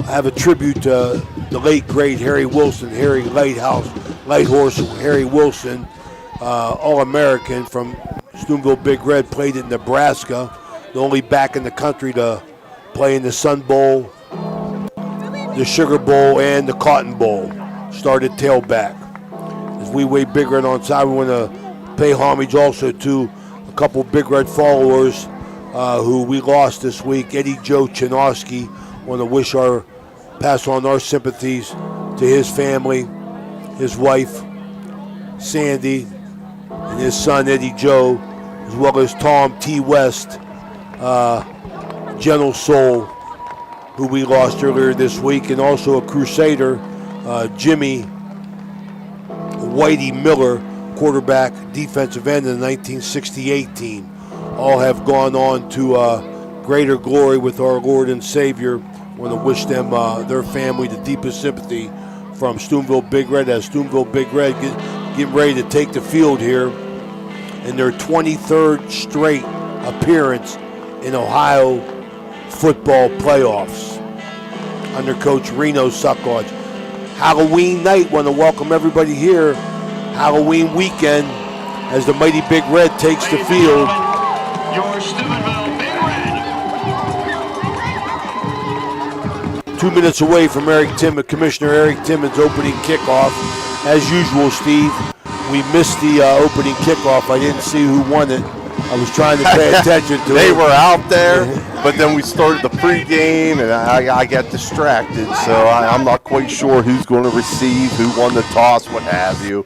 have a tribute to the late, great Harry Wilson, Harry Lighthorse Harry Wilson, All-American from Steubenville Big Red, played in Nebraska, the only back in the country to play in the Sun Bowl, the Sugar Bowl, and the Cotton Bowl. Started tailback. As we way Big Red on side, we want to pay homage also to a couple Big Red followers who we lost this week. Eddie Joe Chinosky, want to pass on our sympathies to his family, his wife, Sandy, and his son, Eddie Joe, as well as Tom T. West, Gentle Soul, who we lost earlier this week, and also a Crusader, Jimmy Whitey Miller, quarterback, defensive end in the 1968 team. All have gone on to greater glory with our Lord and Savior. Want to wish them, their family, the deepest sympathy from Steubenville Big Red, as Steubenville Big Red getting ready to take the field here in their 23rd straight appearance in Ohio football playoffs under Coach Reno Suckledge. Halloween night, want to welcome everybody here. Halloween weekend as the mighty Big Red takes the field. Your Steubenville Big Red. 2 minutes away from Commissioner Eric Timmons' opening kickoff. As usual, Steve, we missed the opening kickoff. I didn't see who won it. I was trying to pay attention to They it. were out there, but then we started the pregame, and I got distracted, so I'm not quite sure who's going to receive, who won the toss, what have you.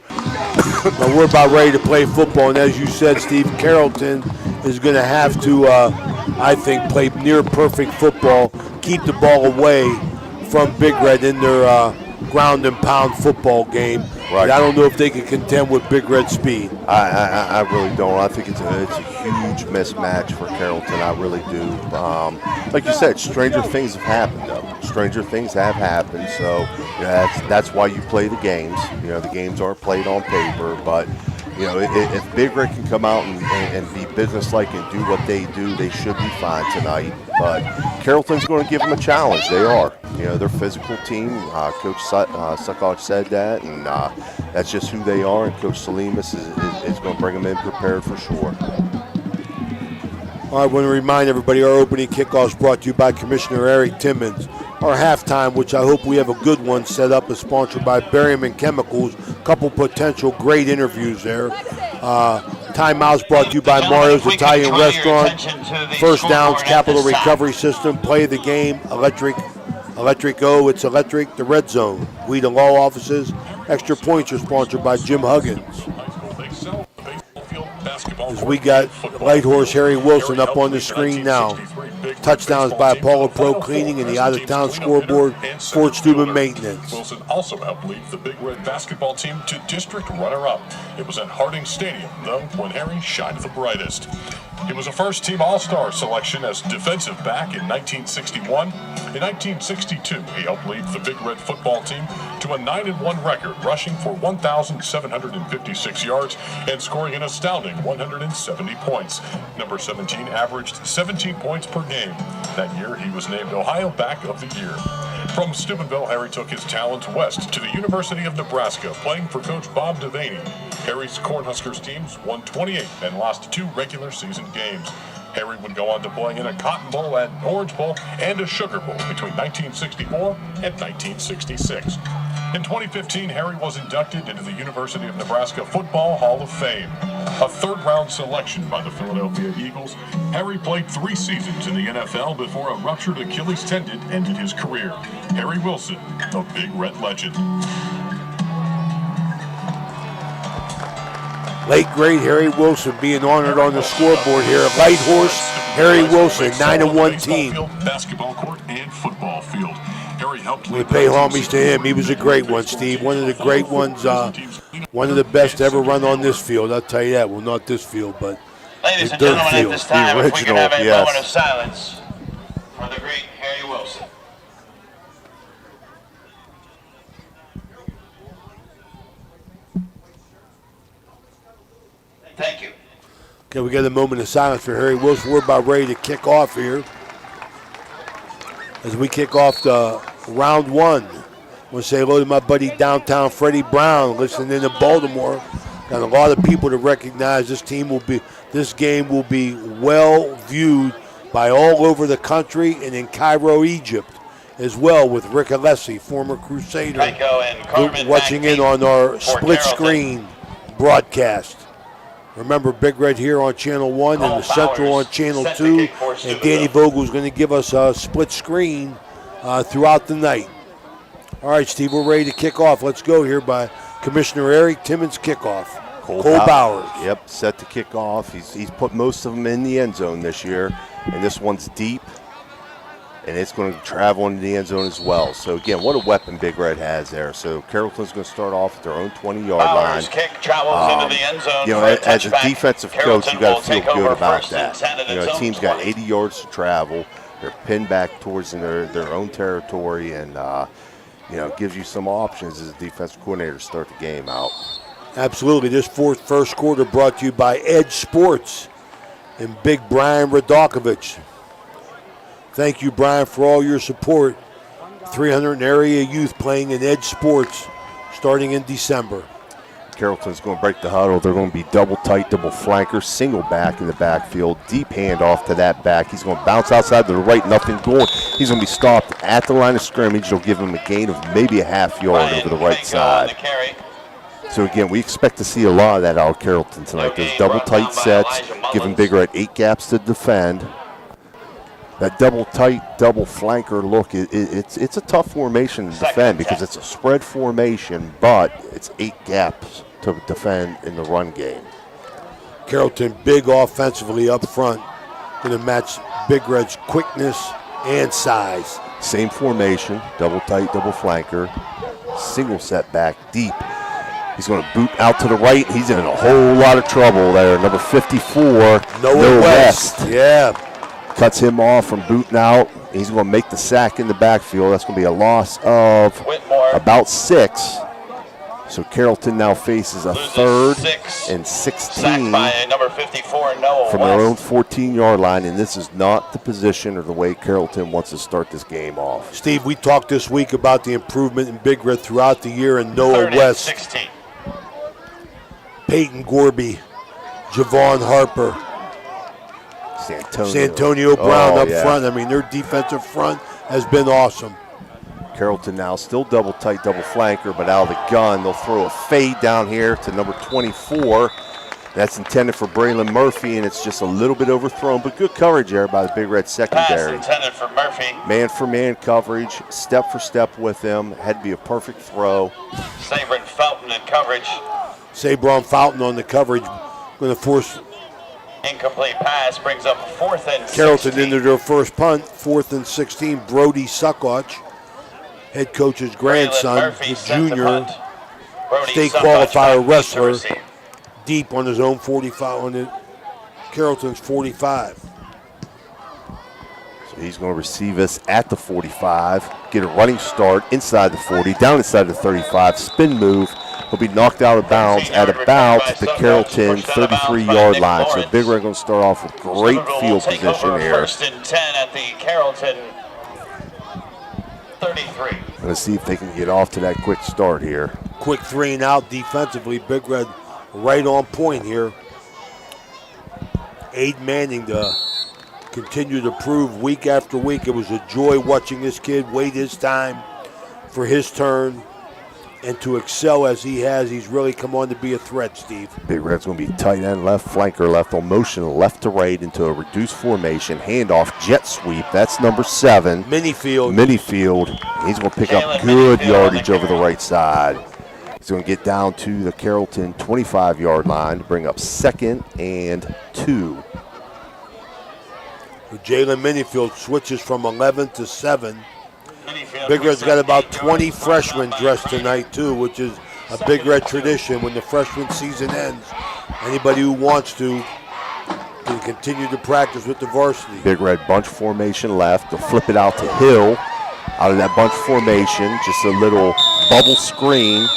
But we're about ready to play football, and as you said, Steve, Carrollton is going to have to, I think, play near perfect football, keep the ball away from Big Red in their ground and pound football game. Right. I don't know if they can contend with Big Red speed. I really don't. I think it's a huge mismatch for Carrollton. I really do. Like you said, stranger things have happened, though. Stranger things have happened. So that's why you play the games. The games aren't played on paper, but if Big Red can come out and be businesslike and do what they do, they should be fine tonight. But Carrollton's going to give them a challenge. They are. They're a physical team. Coach Suckledge said that, and that's just who they are. And Coach Salimas is going to bring them in prepared for sure. All right, I want to remind everybody our opening kickoff is brought to you by Commissioner Eric Timmons. Our halftime, which I hope we have a good one set up, is sponsored by Berryman Chemicals. A couple potential great interviews there. Timeouts brought to you by Mario's Italian Restaurant. First Downs Capital Recovery System. Play the game. Electric O, it's electric. The Red Zone. Weed and Law Offices. Extra Points are sponsored by Jim Huggins. As we got Lighthorse Harry Wilson up on the screen now. Touchdowns by Apollo Pro Cleaning and the out-of-town scoreboard, Fort Steuben Maintenance. Wilson also helped lead the Big Red basketball team to district runner-up. It was at Harding Stadium, though, when Harry shined the brightest. He was a first-team All-Star selection as defensive back in 1961. In 1962, he helped lead the Big Red football team to a 9-1 record, rushing for 1,756 yards and scoring an astounding 170 points. Number 17 averaged 17 points per game. That year, he was named Ohio Back of the Year. From Steubenville, Harry took his talents west to the University of Nebraska, playing for Coach Bob Devaney. Harry's Cornhuskers teams won 28 and lost 2 regular season games. Harry would go on to play in a Cotton Bowl, an Orange Bowl, and a Sugar Bowl between 1964 and 1966. In 2015, Harry was inducted into the University of Nebraska Football Hall of Fame. A third-round selection by the Philadelphia Eagles, Harry played 3 seasons in the NFL before a ruptured Achilles tendon ended his career. Harry Wilson, the Big Red legend. Late great Harry Wilson being honored on the scoreboard here. Lighthorse Harry Wilson, 9-1 team. Basketball court and football field. Harry helped We pay homage to him. He was a great one, Steve. One of the great ones. One of the best to ever run on this field. I'll tell you that. Well, not this field, but Ladies the and dirt gentlemen, field. at this time, if we can have a yes. moment of silence for the great Harry Wilson. Thank you. Okay, we got a moment of silence for Harry Wilson. We're about ready to kick off here. As we kick off the round one. I want to say hello to my buddy downtown Freddie Brown, listening in Baltimore. Got a lot of people to recognize this game will be well viewed by all over the country and in Cairo, Egypt, as well, with Rick Alessi, former Crusader, watching in on our split screen broadcast. Remember, Big Red here on Channel 1 and the Central on Channel 2, and Danny Vogel's going to give us a split screen throughout the night. All right, Steve, we're ready to kick off. Let's go here by Commissioner Eric Timmons' kickoff. Cole Bowers. Yep, set to kick off. He's put most of them in the end zone this year, and this one's deep, and it's going to travel into the end zone as well. So, again, what a weapon Big Red has there. So, Carrollton's going to start off at their own 20-yard line. Kick travels into the end zone. You know, as a defensive coach, you got to feel good about that. You know, a team's got 80 yards to travel. They're pinned back towards their own territory, and, you know, it gives you some options as a defensive coordinator to start the game out. Absolutely. This first quarter brought to you by Edge Sports and Big Brian Radakovich. Thank you, Brian, for all your support. 300 area youth playing in Edge Sports starting in December. Carrollton's going to break the huddle. They're going to be double tight, double flanker, single back in the backfield, deep handoff to that back. He's going to bounce outside to the right, nothing going. He's going to be stopped at the line of scrimmage. They'll give him a gain of maybe a half yard over the right side. So, again, we expect to see a lot of that out of Carrollton tonight. Those double tight sets, giving Big Red 8 gaps to defend. That double tight, double flanker look, it's a tough formation to defend because it's a spread formation, but it's 8 gaps to defend in the run game. Carrollton big offensively up front, going to match Big Red's quickness and size. Same formation, double tight, double flanker, single set back deep. He's going to boot out to the right. He's in a whole lot of trouble there. Number 54, Noah West. Yeah. Cuts him off from booting out. He's going to make the sack in the backfield. That's going to be a loss of about 6. So Carrollton now faces a 3rd and 16 number 54, Noah from their own 14-yard line, and this is not the position or the way Carrollton wants to start this game off. Steve, we talked this week about the improvement in Big Red throughout the year, and Noah West, 16. Peyton Gorby, Javon Harper, Santonio Brown up front. I mean, their defensive front has been awesome. Carrollton now still double tight, double flanker, but out of the gun, they'll throw a fade down here to number 24. That's intended for Braylon Murphy, and it's just a little bit overthrown, but good coverage there by the Big Red secondary. Pass intended for Murphy. Man-for-man coverage, step for step with him. Had to be a perfect throw. Sabron Fountain in coverage. Sabron Fountain on the coverage, going to force incomplete pass, brings up 4th and 16. Carrollton into their first punt, 4th and 16. Brody Suckoch, head coach's grandson, the junior state qualifier wrestler, deep on his own 45, on Carrollton's 45. So he's going to receive us at the 45, get a running start inside the 40, down inside the 35, spin move. He'll be knocked out of bounds at about the Carrollton 33-yard line. So Big Red going to start off with great field position here. 1st and 10 at the Carrollton 33. Let's see if they can get off to that quick start here. Quick 3 and out defensively. Big Red right on point here. Aiden Manning to continue to prove week after week. It was a joy watching this kid wait his time for his turn and to excel as he has. He's really come on to be a threat, Steve. Big Red's going to be tight end left, flanker left, on motion left to right into a reduced formation. Handoff, jet sweep. That's number 7. Minifield. He's going to pick up good yardage over the right side. He's going to get down to the Carrollton 25-yard line to bring up 2nd and 2. Jalen Minifield switches from 11 to 7. Big Red's got about 20 freshmen dressed tonight, too, which is a Big Red tradition. When the freshman season ends, anybody who wants to can continue to practice with the varsity. Big Red bunch formation left. They'll flip it out to Hill. Out of that bunch formation, just a little bubble screen.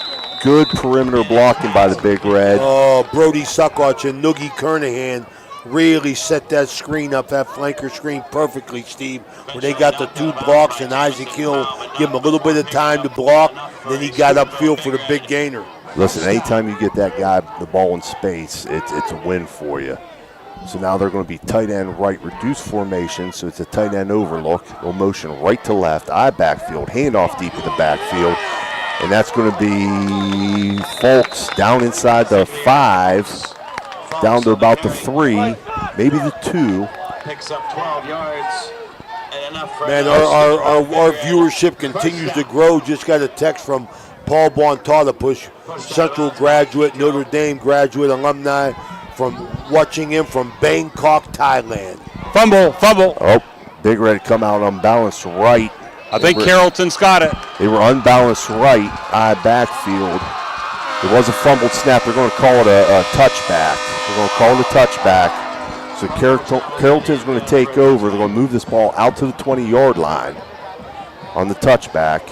Good perimeter blocking by the Big Red. Oh, Brody Suckoch and Noogie Kernahan really set that screen up, that flanker screen perfectly, Steve, where they got the 2 blocks and Isaac Hill give him a little bit of time to block, and then he got upfield for the big gainer. Listen, anytime you get that guy the ball in space, it's a win for you. So now they're going to be tight end right, reduced formation, so it's a tight end overlook. They'll motion right to left, eye backfield, handoff deep in the backfield. And that's going to be Folks down inside the 5, down to about the 3, maybe the 2. Picks up 12 yards. And enough for Man, our viewership continues to grow. Just got a text from Paul Bontardapush, Central graduate, Notre Dame graduate, alumni, from watching him from Bangkok, Thailand. Fumble. Oh, Big Red come out unbalanced right. I think Carrollton's got it. They were unbalanced right, eye backfield. It was a fumbled snap. They're going to call it a touchback. They're going to call it a touchback. So Carrollton's going to take over. They're going to move this ball out to the 20-yard line on the touchback.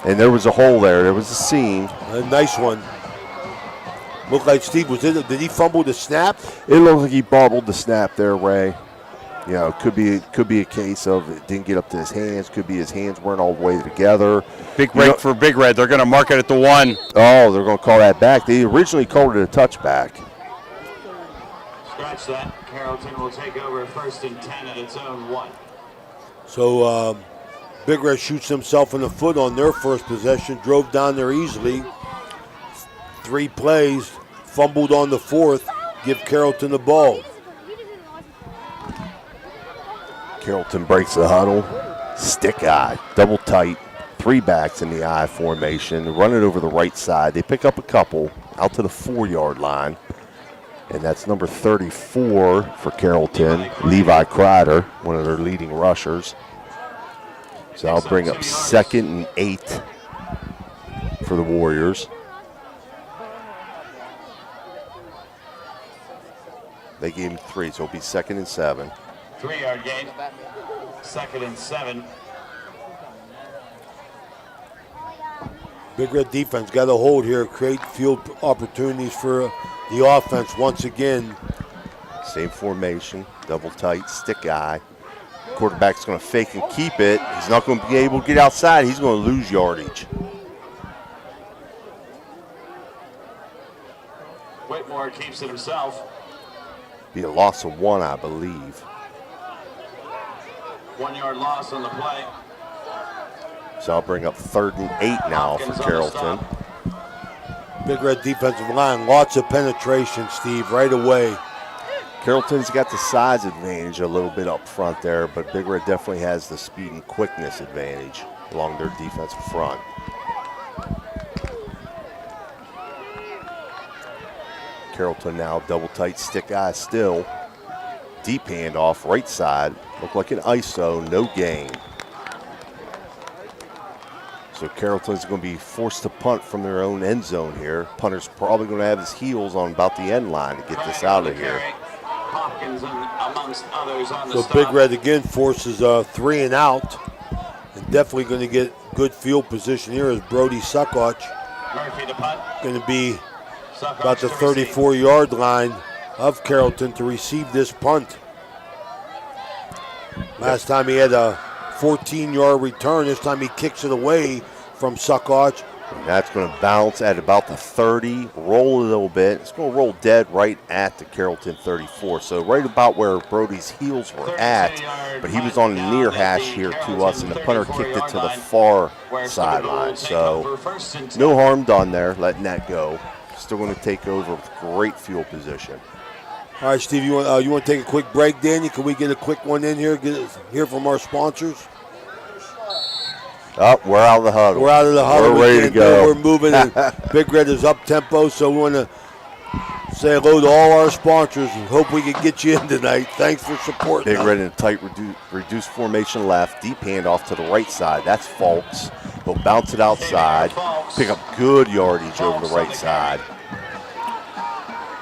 And there was a hole there. There was a seam. A nice one. Looked like Steve did he fumble the snap? It looked like he bobbled the snap there, Ray. You know, it could be a case of it didn't get up to his hands. Could be his hands weren't all the way together. Big break for Big Red. They're going to mark it at the 1. Oh, they're going to call that back. They originally called it a touchback. Scratch that. Carrollton will take over 1st and 10 at its own 1. So Big Red shoots himself in the foot on their first possession. Drove down there easily. 3 plays. Fumbled on the 4th. Give Carrollton the ball. Carrollton breaks the huddle. Stick eye. Double tight. 3 backs in the I formation. Run it over the right side. They pick up a couple out to the 4-yard line. And that's number 34 for Carrollton, Levi Kreider, one of their leading rushers. So I'll bring up 2nd and 8 for the Warriors. They gave him 3, so it'll be 2nd and 7. 3-yard gain. 2nd and 7. Big Red defense got a hold here, create field opportunities for the offense once again. Same formation, double tight, stick eye. Quarterback's going to fake and keep it. He's not going to be able to get outside. He's going to lose yardage. Whitmore keeps it himself. Be a loss of 1, I believe. 1-yard loss on the play. So I'll bring up 3rd and 8 now for Carrollton. Big Red defensive line, lots of penetration, Steve, right away. Carrollton's got the size advantage a little bit up front there, but Big Red definitely has the speed and quickness advantage along their defensive front. Carrollton now double tight stick eye still. Deep handoff, right side. Look like an ISO, no gain. So Carrollton's going to be forced to punt from their own end zone here. Punter's probably going to have his heels on about the end line to get this out of here. Hopkins amongst others on the So stop. Big Red again forces a 3 and out. And definitely going to get good field position here as Brody Suckoch. Murphy to punt. Going to be Suckoch about the to receive. 34-yard line of Carrollton to receive this punt. Last time he had a 14-yard return. This time he kicks it away from Suckoch. That's going to bounce at about the 30, roll a little bit. It's going to roll dead right at the Carrollton 34. So right about where Brody's heels were at, but he was on the near hash here to us, and the punter kicked it to the far sideline. So no harm done there, letting that go. Still going to take over with great field position. All right, Steve, you want to take a quick break, Danny? Can we get a quick one in here, hear from our sponsors? Oh, we're out of the huddle. We're out of the huddle. We're ready to go. We're moving. And Big Red is up tempo, so we want to say hello to all our sponsors and hope we can get you in tonight. Thanks for supporting Big us. Red in a tight reduced formation left, deep handoff to the right side. That's Folks. He'll bounce it outside, pick up good yardage over the right side.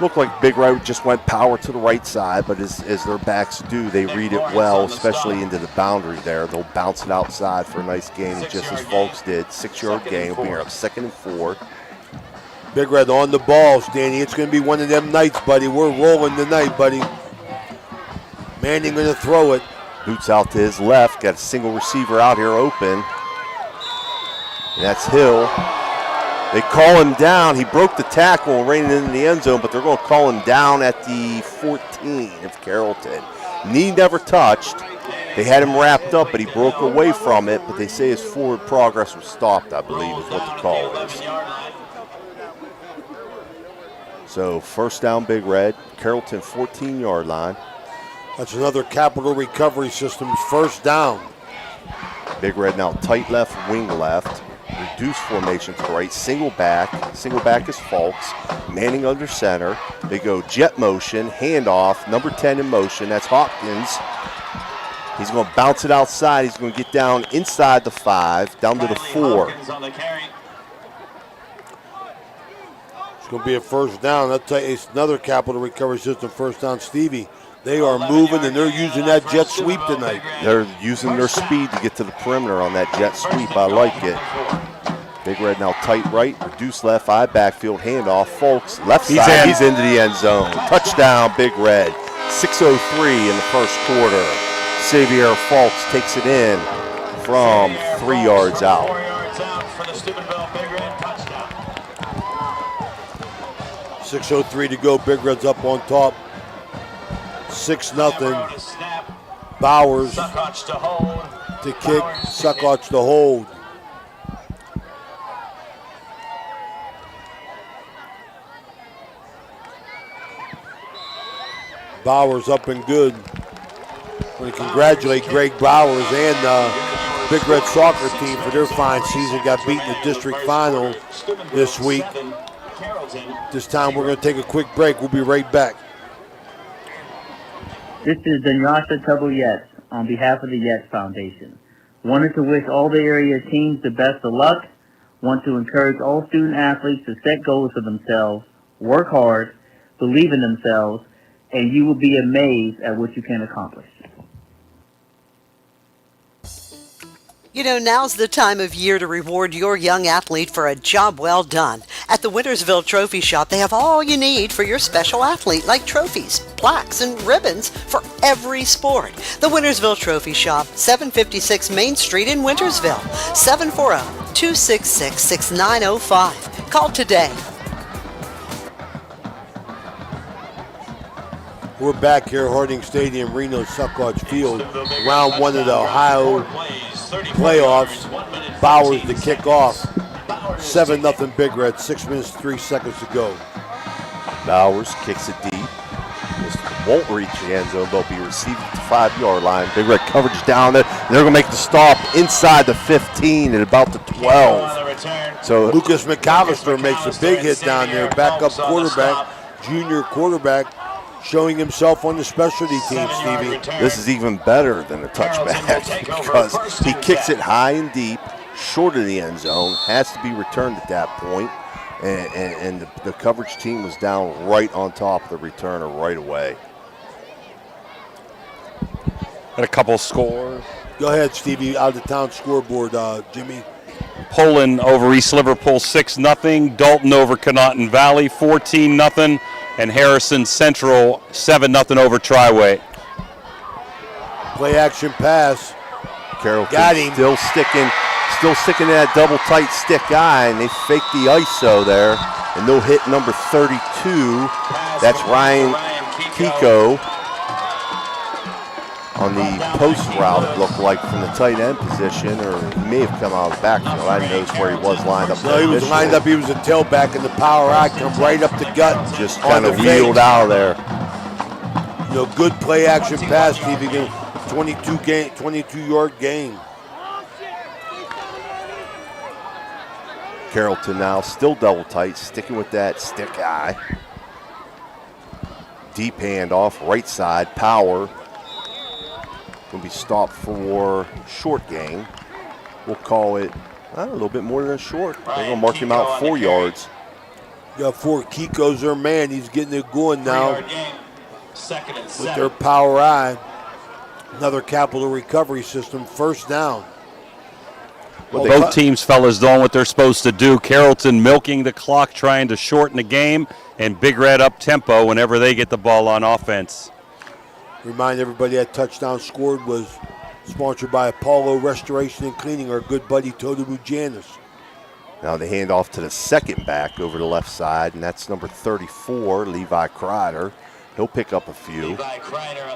Looked like Big Red just went power to the right side, but as their backs do, they read it well, especially into the boundary there. They'll bounce it outside for a nice gain, just as Folks did. 6-yard gain. Will bring her up 2nd and 4. Big Red on the balls, Danny. It's going to be one of them nights, buddy. We're rolling tonight, buddy. Manning going to throw it. Boots out to his left. Got a single receiver out here open. And that's Hill. They call him down. He broke the tackle and ran into the end zone, but they're going to call him down at the 14 of Carrollton. Knee never touched. They had him wrapped up, but he broke away from it, but they say his forward progress was stopped, I believe is what the call is. So first down, Big Red. Carrollton 14-yard line. That's another Capital Recovery Systems first down. Big Red now tight left, wing left. Reduced formation to the right, single back. Single back is Fulks. Manning under center. They go jet motion, handoff, number 10 in motion. That's Hopkins. He's going to bounce it outside. He's going to get down inside the 5, down to the 4. It's going to be a first down. That's it's another Capital Recovery System first down, Stevie. They are moving, and they're using that jet sweep tonight. They're using their speed to get to the perimeter on that jet sweep. I like it. Big Red now tight right, reduced left, eye backfield, handoff. Folks, left side, he's into the end zone. Touchdown, Big Red. 6:03 in the first quarter. Xavier Fulks takes it in from 3 yards out. 6:03 to go. Big Red's up on top. 6-0. Bowers to kick. Suckots to hold. Bowers up and good. I want to congratulate Greg Bowers and Big Red soccer team for their fine season. Got beat in the district final this week. This time we're going to take a quick break. We'll be right back. This is Danyasha Tubble Yates on behalf of the Yates Foundation. Wanted to wish all the area teams the best of luck. Want to encourage all student athletes to set goals for themselves, work hard, believe in themselves, and you will be amazed at what you can accomplish. You know, now's the time of year to reward your young athlete for a job well done. At the Wintersville Trophy Shop, they have all you need for your special athlete, like trophies, plaques, and ribbons for every sport. The Wintersville Trophy Shop, 756 Main Street in Wintersville, 740-266-6905. Call today. We're back here, Harding Stadium, Reno Suckots Field. Round one of the Ohio playoffs. Bowers to kick off. 7-0 Big Red, 6 minutes, 3 seconds to go. Bowers kicks it deep. This won't reach the end zone. They'll be received at the 5-yard line. Big Red coverage down there. They're going to make the stop inside the 15 and about the 12. So Lucas McAllister makes a big hit down there. Backup quarterback, junior quarterback, showing himself on the specialty team, Stevie. This is even better than a touchback because he kicks it high and deep, short of the end zone, has to be returned at that point, and the coverage team was down right on top of the returner right away. Got a couple scores. Go ahead, Stevie, out of town scoreboard, Jimmy. Poland over East Liverpool 6-0. Dalton over Connaughton Valley 14-0. And Harrison Central 7-0 over Triway. Play action pass. Carrollton got him. Still sticking to that double tight stick guy, and they fake the ISO there, and they'll hit number 32. That's Ryan Kiko on the post route, it looked like, from the tight end position, or he may have come out of the backfield. I didn't notice where he was lined up. No, he was lined up. He was a tailback, and the power eye come right up the gut. Just kind of wheeled out of there. You know, good play action pass, Stevie. 22-yard gain. Carrollton now still double tight, sticking with that stick eye. Deep handoff, right side, power. Going to be stopped for short gain. We'll call it a little bit more than a short. They're going to mark him out 4 yards. Got 4. Kiko's their man. He's getting it going now with their power eye. Another Capital Recovery System first down. Both teams, fellas, doing what they're supposed to do. Carrollton milking the clock, trying to shorten the game, and Big Red up tempo whenever they get the ball on offense. Remind everybody that touchdown scored was sponsored by Apollo Restoration and Cleaning, our good buddy Toto Bujanis. Now they hand off to the second back over the left side, and that's number 34, Levi Kreider. He'll pick up a few.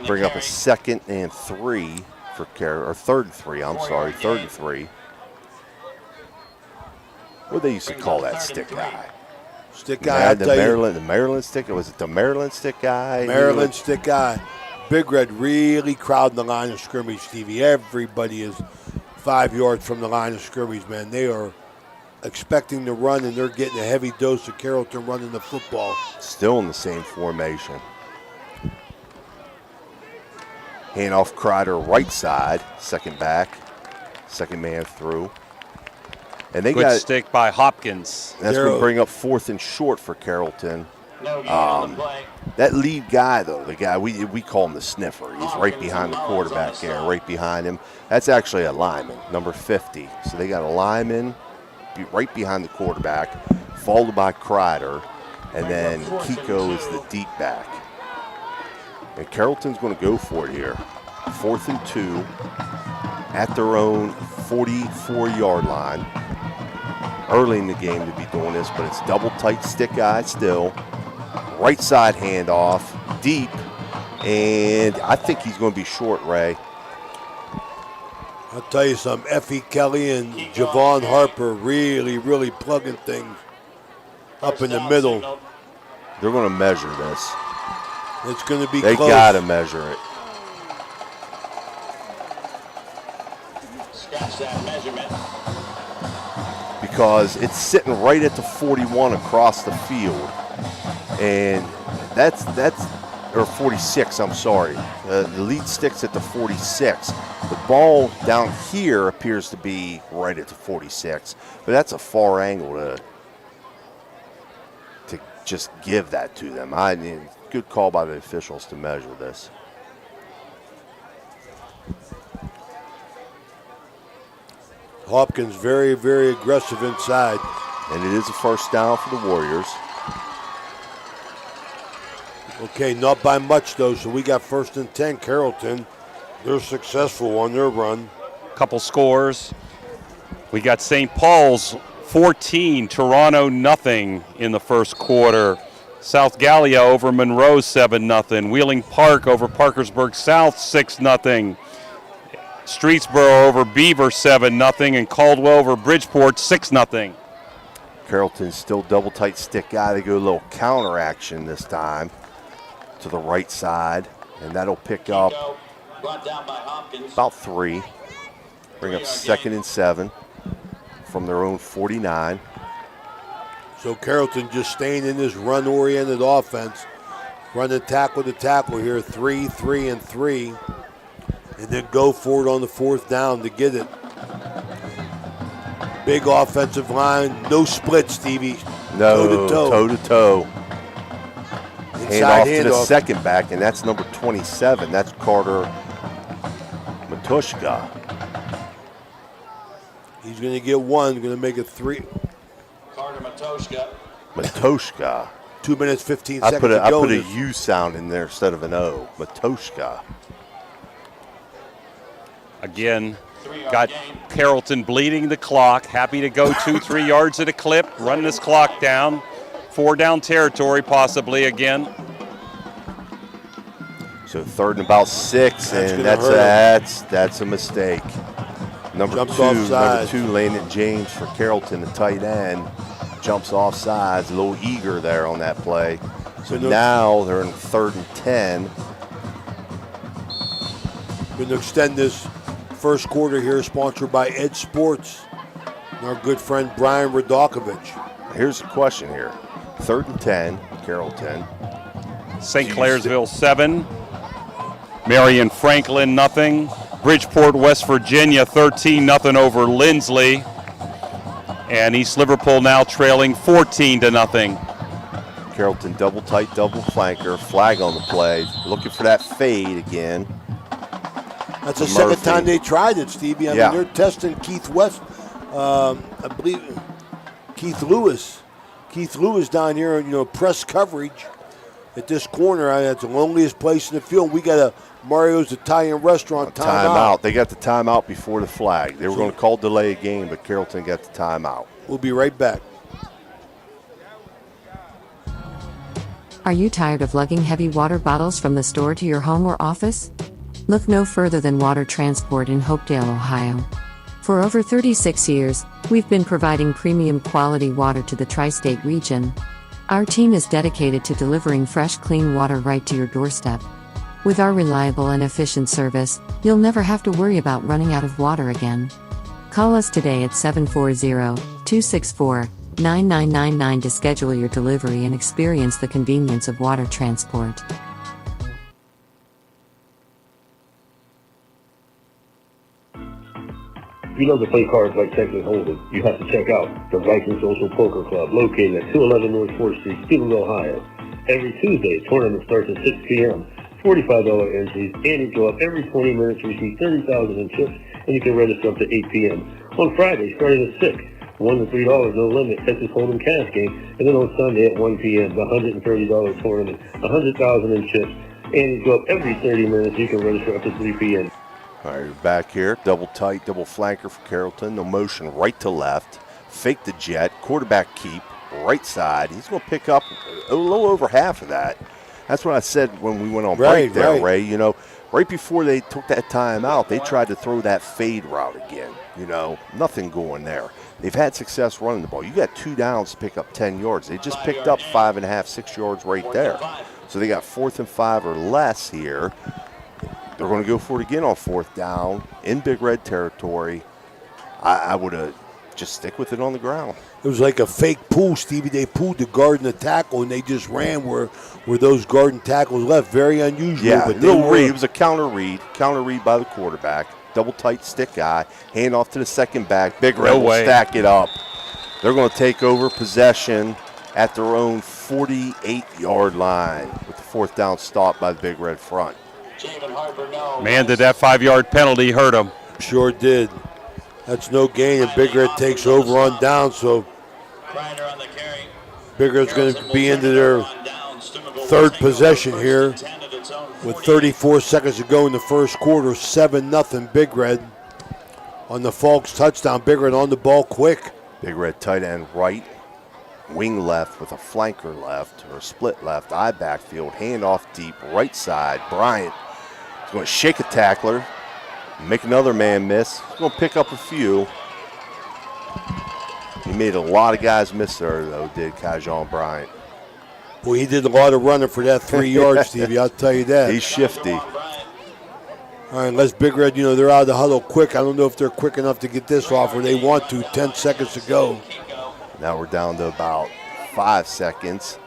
Bring up a 2nd and 3 for or 3rd and 3, I'm sorry, 3rd and 3. What they used to call that stick guy? Stick guy, the Maryland stick. Was it the Maryland stick guy? Maryland stick guy. Big Red really crowding the line of scrimmage, Stevie. Everybody is 5 yards from the line of scrimmage, man. They are expecting to run, and they're getting a heavy dose of Carrollton running the football. Still in the same formation. Hand off Kreider right side, second back, second man through. And they Good got stick by Hopkins. That's going to bring up 4th and short for Carrollton. That lead guy, though, the guy, we call him the sniffer. He's right behind the quarterback there, right behind him. That's actually a lineman, number 50. So they got a lineman right behind the quarterback, followed by Kreider, and then Kiko is the deep back. And Carrollton's going to go for it here. 4th and 2 at their own 44-yard line. Early in the game to be doing this, but it's double tight stick guy still. Right side handoff, deep, and I think he's going to be short, Ray. I'll tell you something, Effie Kelly and Javon Harper really plugging things up in the middle. They're going to measure this. It's going to be close. They got to measure it. Scratch that measurement. Because it's sitting right at the 41 across the field. And that's or 46, I'm sorry. The lead sticks at the 46. The ball down here appears to be right at the 46. But that's a far angle to just give that to them. Good call by the officials to measure this. Hopkins very aggressive inside. And it is a first down for the Warriors. Okay, not by much though, so we got 1st and 10. Carrollton, they're successful on their run. Couple scores. We got St. Paul's 14, Toronto nothing in the first quarter. South Gallia over Monroe 7-0. Wheeling Park over Parkersburg South 6-0. Streetsboro over Beaver 7-0, and Caldwell over Bridgeport 6-0. Carrollton's still double tight stick guy. They go a little counter action this time to the right side, and that'll pick up about 3. Bring up 2nd and 7 from their own 49. So Carrollton just staying in this run-oriented offense, running tackle to tackle here, 3, 3, and 3. And then go for it on the 4th down to get it. Big offensive line, no split, Stevie. No, toe-to-toe. Hand off to the handoff. second back, and that's number 27. That's Carter Matushka. He's going to get 1, going to make it 3. Carter Matoshka. Matoshka. 2 minutes, 15 seconds to go. I put a U sound in there instead of an O. Matoshka. Again, got Carrollton bleeding the clock. Happy to go 2-3 yards at a clip. Run this clock down. 4 down territory possibly again. So 3rd and about 6, and that's a mistake. Number 2, Landon James for Carrollton, the tight end, jumps off sides, a little eager there on that play. So now they're in 3rd and 10. Going to extend this first quarter here, sponsored by Ed Sports and our good friend Brian Radakovich. Here's the question here. 3rd and 10, Carrollton. St. Clairsville 7. Marion Franklin nothing. Bridgeport, West Virginia 13-0 over Lindsley. And East Liverpool now trailing 14-0. Carrollton double tight, double flanker, flag on the play. Looking for that fade again. That's the second time they tried it, Stevie. I mean, they're testing Keith West. I believe Keith Lewis. Keith Lewis down here, press coverage. at this corner. That's the loneliest place in the field. We got a Mario's Italian Restaurant timeout. They got the timeout before the flag. They were going to call delay a game, but Carrollton got the timeout. We'll be right back. Are you tired of lugging heavy water bottles from the store to your home or office? Look no further than Water Transport in Hopedale, Ohio. For over 36 years, we've been providing premium quality water to the tri-state region. Our team is dedicated to delivering fresh, clean water right to your doorstep. With our reliable and efficient service, you'll never have to worry about running out of water again. Call us today at 740-264-9999 to schedule your delivery and experience the convenience of water transport. If you love to play cards like Texas Hold'em, you have to check out the Viking Social Poker Club located at 211 North 4th Street, Stephenville, Ohio. Every Tuesday, tournament starts at 6 p.m. $45 entries, and you go up every 20 minutes to receive $30,000 in chips, and you can register up to 8 p.m. On Friday, starting at 6, $1 to $3, no limit, Texas Hold'em cash game, and then on Sunday at 1 p.m., the $130 tournament, $100,000 in chips, and you go up every 30 minutes, you can register up to 3 p.m. All right, we're back here. Double tight, double flanker for Carrollton. No motion right to left. Fake the jet. Quarterback keep. Right side. He's going to pick up a little over half of that. That's what I said when we went on break there, Ray. You know, right before they took that timeout, they tried to throw that fade route again. You know, nothing going there. They've had success running the ball. You got 2 downs to pick up 10 yards. They just picked up 5.5, 6 yards right there. So they got 4th and 5 or less here. They're going to go for it again on 4th down in Big Red territory. I would have just stick with it on the ground. It was like a fake pull, Stevie. They pulled the guard and the tackle, and they just ran where those guard and tackles left. Very unusual. Yeah, but read. It was a counter read by the quarterback. Double tight stick guy. Hand off to the second back. Big Red will stack it up. They're going to take over possession at their own 48-yard line with the 4th down stop by the Big Red front. Man, did that 5-yard penalty hurt him. Sure did. That's no gain, and Big Red takes over on down, so Big Red's going to be into their 3rd possession here with 34 seconds to go in the first quarter. 7-0 Big Red on the Falks touchdown. Big Red on the ball quick. Big Red tight end right, wing left with a flanker left or a split left, eye backfield, hand off deep, right side. Bryant is going to shake a tackler, make another man miss. He's going to pick up a few. He made a lot of guys miss there, though, did Kajon Bryant. Well, he did a lot of running for that 3 yards, Stevie, I'll tell you that. He's shifty. All right, unless Big Red, they're out of the huddle quick. I don't know if they're quick enough to get this off, or they want to. 10 seconds to go. Now we're down to about 5 seconds.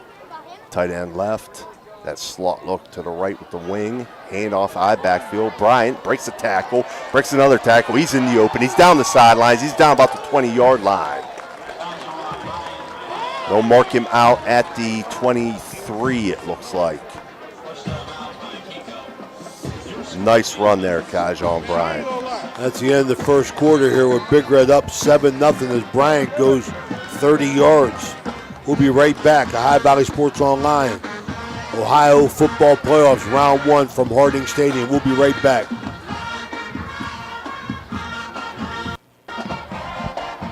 Tight end left. That slot look to the right with the wing. Hand off eye backfield. Bryant breaks a tackle, breaks another tackle. He's in the open. He's down the sidelines. He's down about the 20-yard line. They'll mark him out at the 23, it looks like. Nice run there, Kajon Bryant. That's the end of the first quarter here with Big Red up 7-0 as Bryant goes 30 yards. We'll be right back. Ohio Valley Sports Online. Ohio Football Playoffs, Round 1 from Harding Stadium. We'll be right back.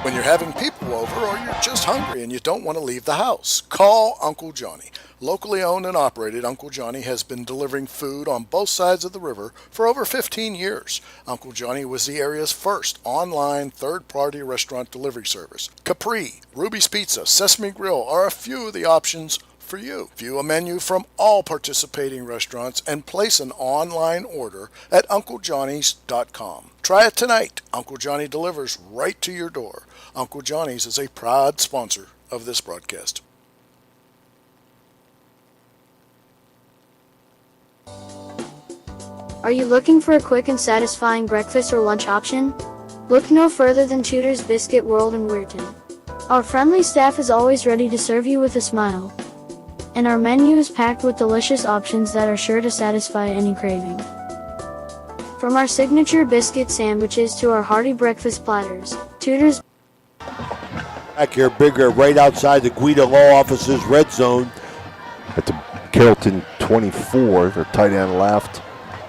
When you're having people over or you're just hungry and you don't want to leave the house, call Uncle Johnny. Locally owned and operated, Uncle Johnny has been delivering food on both sides of the river for over 15 years. Uncle Johnny was the area's first online third-party restaurant delivery service. Capri, Ruby's Pizza, Sesame Grill are a few of the options for you. View a menu from all participating restaurants and place an online order at UncleJohnny's.com. Try it tonight. Uncle Johnny delivers right to your door. Uncle Johnny's is a proud sponsor of this broadcast. Are you looking for a quick and satisfying breakfast or lunch option? Look no further than Tudor's Biscuit World in Weirton. Our friendly staff is always ready to serve you with a smile. And our menu is packed with delicious options that are sure to satisfy any craving. From our signature biscuit sandwiches to our hearty breakfast platters, Tudor's. Back here, Bigger, right outside the Guida Law Office's red zone. But the Carrollton 24, their tight end left.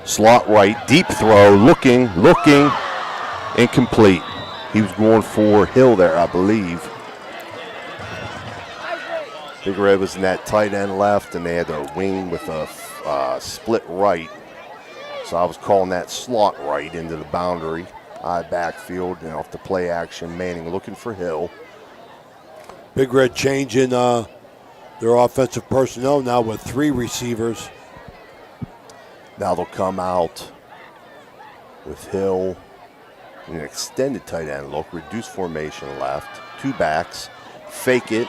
Slot right, deep throw, looking, incomplete. He was going for Hill there, I believe. Big Red was in that tight end left, and they had a wing with a split right. So I was calling that slot right into the boundary. Backfield, and off the play action, Manning looking for Hill. Big Red changing their offensive personnel now with 3 receivers. Now they'll come out with Hill in an extended tight end look, reduced formation left, 2 backs, fake it,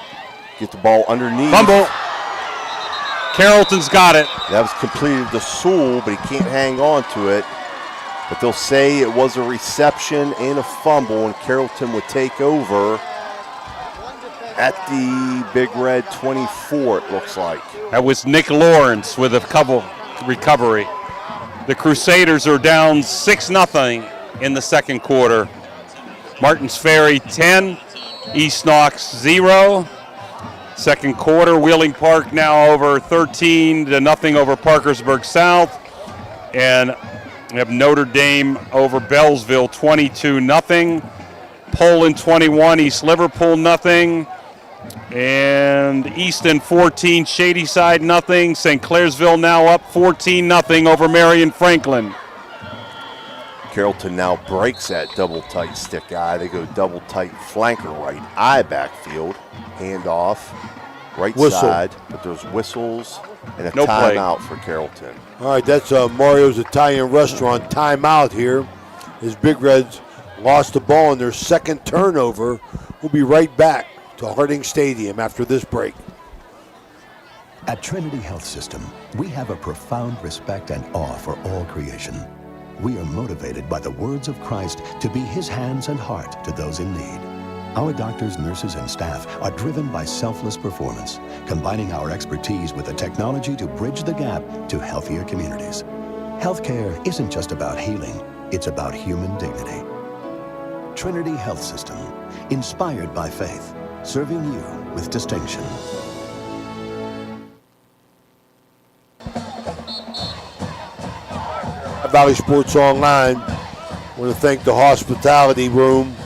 get the ball underneath. Fumble. Carrollton's got it. That was completed to Sewell, but he can't hang on to it. But they'll say it was a reception and a fumble, and Carrollton would take over at the Big Red 24, it looks like. That was Nick Lawrence with a couple recovery. The Crusaders are down 6-0 in the second quarter. Martins Ferry 10, East Knox 0. Second quarter, Wheeling Park now over 13-0 over Parkersburg South. And we have Notre Dame over Bellsville 22-0. Poland 21, East Liverpool 0. And Easton 14, Shadyside 0. St. Clairsville now up 14-0 over Marion Franklin. Carrollton now breaks that double tight stick eye. They go double tight flanker right, eye backfield, handoff, right side. But there's whistles and a timeout for Carrollton. All right, that's Mario's Italian Restaurant timeout here. As Big Reds lost the ball in their second turnover. We'll be right back to Harding Stadium after this break. At Trinity Health System, we have a profound respect and awe for all creation. We are motivated by the words of Christ to be his hands and heart to those in need. Our doctors, nurses, and staff are driven by selfless performance, combining our expertise with the technology to bridge the gap to healthier communities. Healthcare isn't just about healing, it's about human dignity. Trinity Health System, inspired by faith, serving you with distinction. Valley Sports Online. I want to thank the hospitality room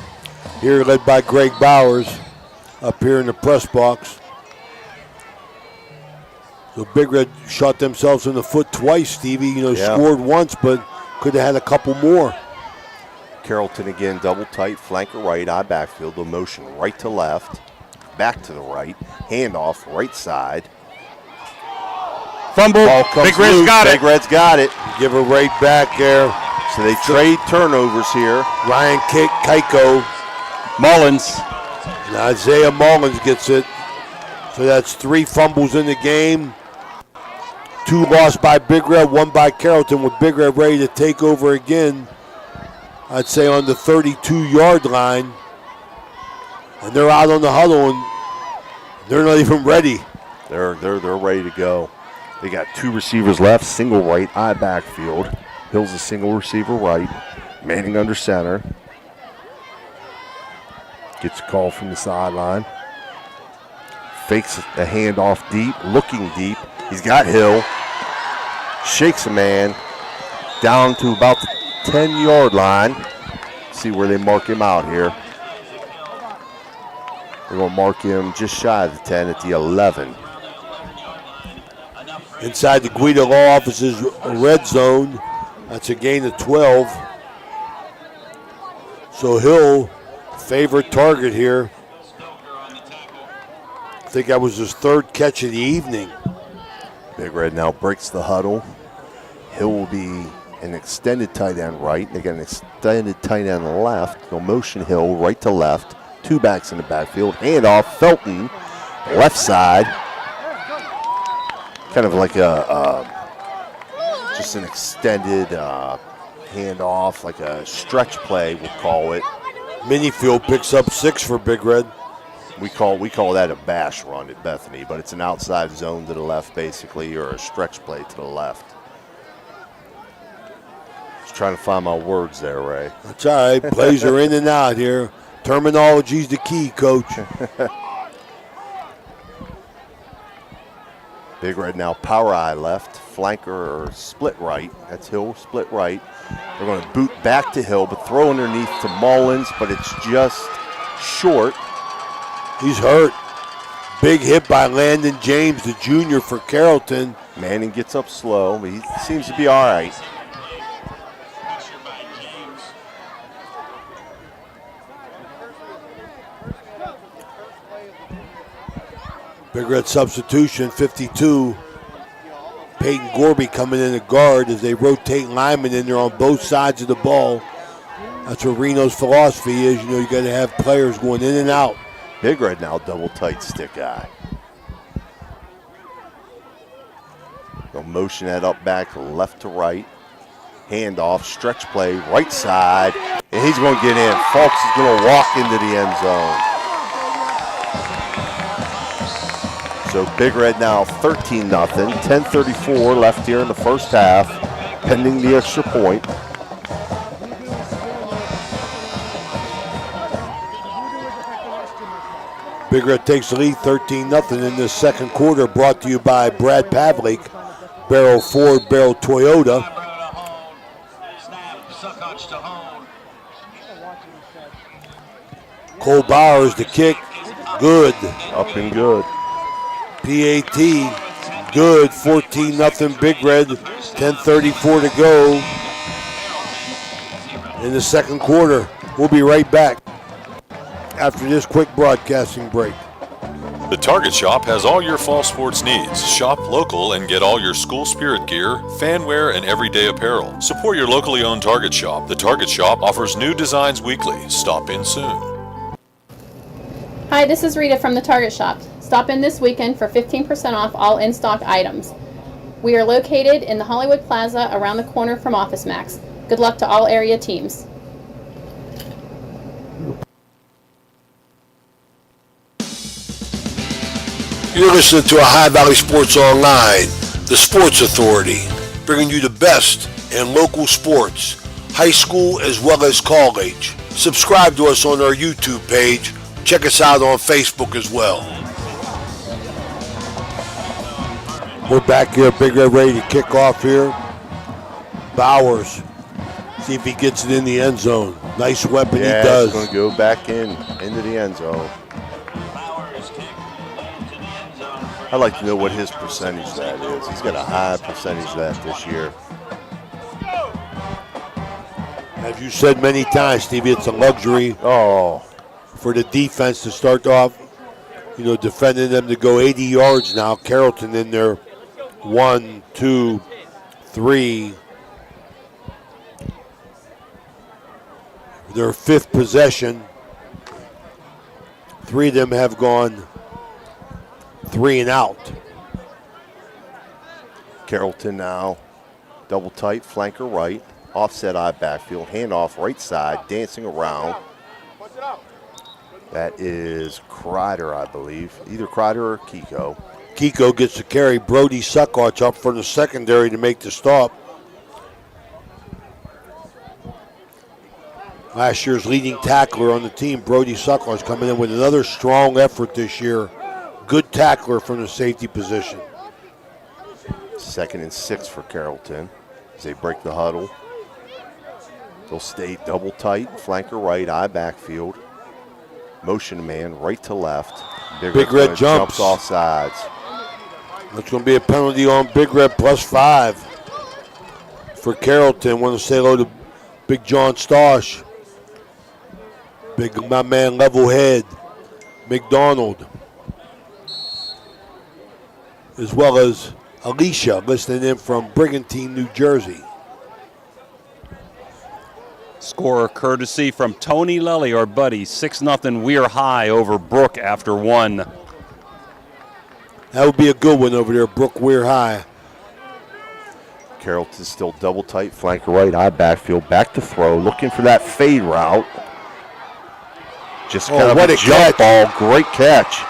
here led by Greg Bowers up here in the press box. So Big Red shot themselves in the foot twice, Stevie. Scored once, but could have had a couple more. Carrollton again, double tight, flanker right, eye backfield, the motion right to left, back to the right, handoff right side. Fumble. Big Red's got it. Big Red's got it. Give her right back there. So they trade turnovers here. Ryan Keiko. Mullins. And Isaiah Mullins gets it. So that's 3 fumbles in the game. 2 lost by Big Red, 1 by Carrollton, with Big Red ready to take over again. I'd say on the 32-yard line. And they're out on the huddle, and they're not even ready. They're ready to go. They got 2 receivers left, single right, eye backfield. Hill's a single receiver right. Manning under center. Gets a call from the sideline. Fakes a handoff deep, looking deep. He's got Hill. Shakes a man down to about the 10-yard line. See where they mark him out here. They're going to mark him just shy of the 10 at the 11. Inside the Guida Law Office's red zone. That's a gain of 12. So Hill, favorite target here. I think that was his 3rd catch of the evening. Big Red now breaks the huddle. Hill will be an extended tight end right. They got an extended tight end left. They'll motion Hill right to left. 2 backs in the backfield. Handoff, Felton, left side. Kind of like just an extended handoff, like a stretch play, we'll call it. Minifield picks up 6 for Big Red. We call that a bash run at Bethany, but it's an outside zone to the left, basically, or a stretch play to the left. Just trying to find my words there, Ray. That's all right. Plays are in and out here. Terminology's the key, Coach. Big Red now power eye left, flanker or split right. That's Hill, split right. They're going to boot back to Hill, but throw underneath to Mullins, but it's just short. He's hurt. Big hit by Landon James, the junior for Carrollton. Manning gets up slow, but he seems to be all right. Big Red substitution, 52. Peyton Gorby coming in at guard as they rotate linemen in there on both sides of the ball. That's what Reno's philosophy is. You know, you got to have players going in and out. Big Red now double tight stick eye. They'll motion that up back left to right. Handoff, stretch play, right side, and he's going to get in. Falks is going to walk into the end zone. So Big Red now 13-0, 10:34 left here in the first half, pending the extra point. Big Red takes the lead 13-0 in this second quarter, brought to you by Brad Pavlik, Barrel Ford, Barrel Toyota. Cole Bowers, the kick, good. Up and good. PAT, good, 14-0 Big Red, 10:34 to go in the second quarter. We'll be right back after this quick broadcasting break. The Target Shop has all your fall sports needs. Shop local and get all your school spirit gear, fan wear, and everyday apparel. Support your locally owned Target Shop. The Target Shop offers new designs weekly. Stop in soon. Hi, this is Rita from the Target Shop. Stop in this weekend for 15% off all in-stock items. We are located in the Hollywood Plaza around the corner from Office Max. Good luck to all area teams. You're listening to Ohio Valley Sports Online, the Sports Authority, bringing you the best in local sports, high school as well as college. Subscribe to us on our YouTube page. Check us out on Facebook as well. We're back here, Big Red ready to kick off here. Bowers, see if he gets it in the end zone. Nice weapon, he does. He's going to go back into the end zone. I'd like to know what his percentage that is. He's got a high percentage of that this year. As you said many times, Stevie, it's a luxury for the defense to start off, you know, defending them to go 80 yards now. Carrollton in there, 1, 2, 3. Their fifth possession. 3 of them have gone 3 and out. Carrollton now, double tight, flanker right, offset eye backfield, handoff right side, dancing around. That is Kreider, I believe. Either Kreider or Kiko. Kiko gets the carry. Brody Suckarch up for the secondary to make the stop. Last year's leading tackler on the team, Brody Suckarch, coming in with another strong effort this year. Good tackler from the safety position. 2nd and 6 for Carrollton as they break the huddle. They'll stay double tight, flanker right, eye backfield. Motion man right to left. Big Red jumps off sides. That's going to be a penalty on Big Red +5 for Carrollton. Want to say hello to Big John Stosh. Big my man level head McDonald, as well as Alicia listening in from Brigantine, New Jersey. Scorer courtesy from Tony Lelly, our buddy. 6-0 Weir High over Brook after 1. That would be a good one over there, Brook Weir High. Carrollton still double tight, flanker right, eye backfield, back to throw, looking for that fade route. Just kind of a jump ball, great catch.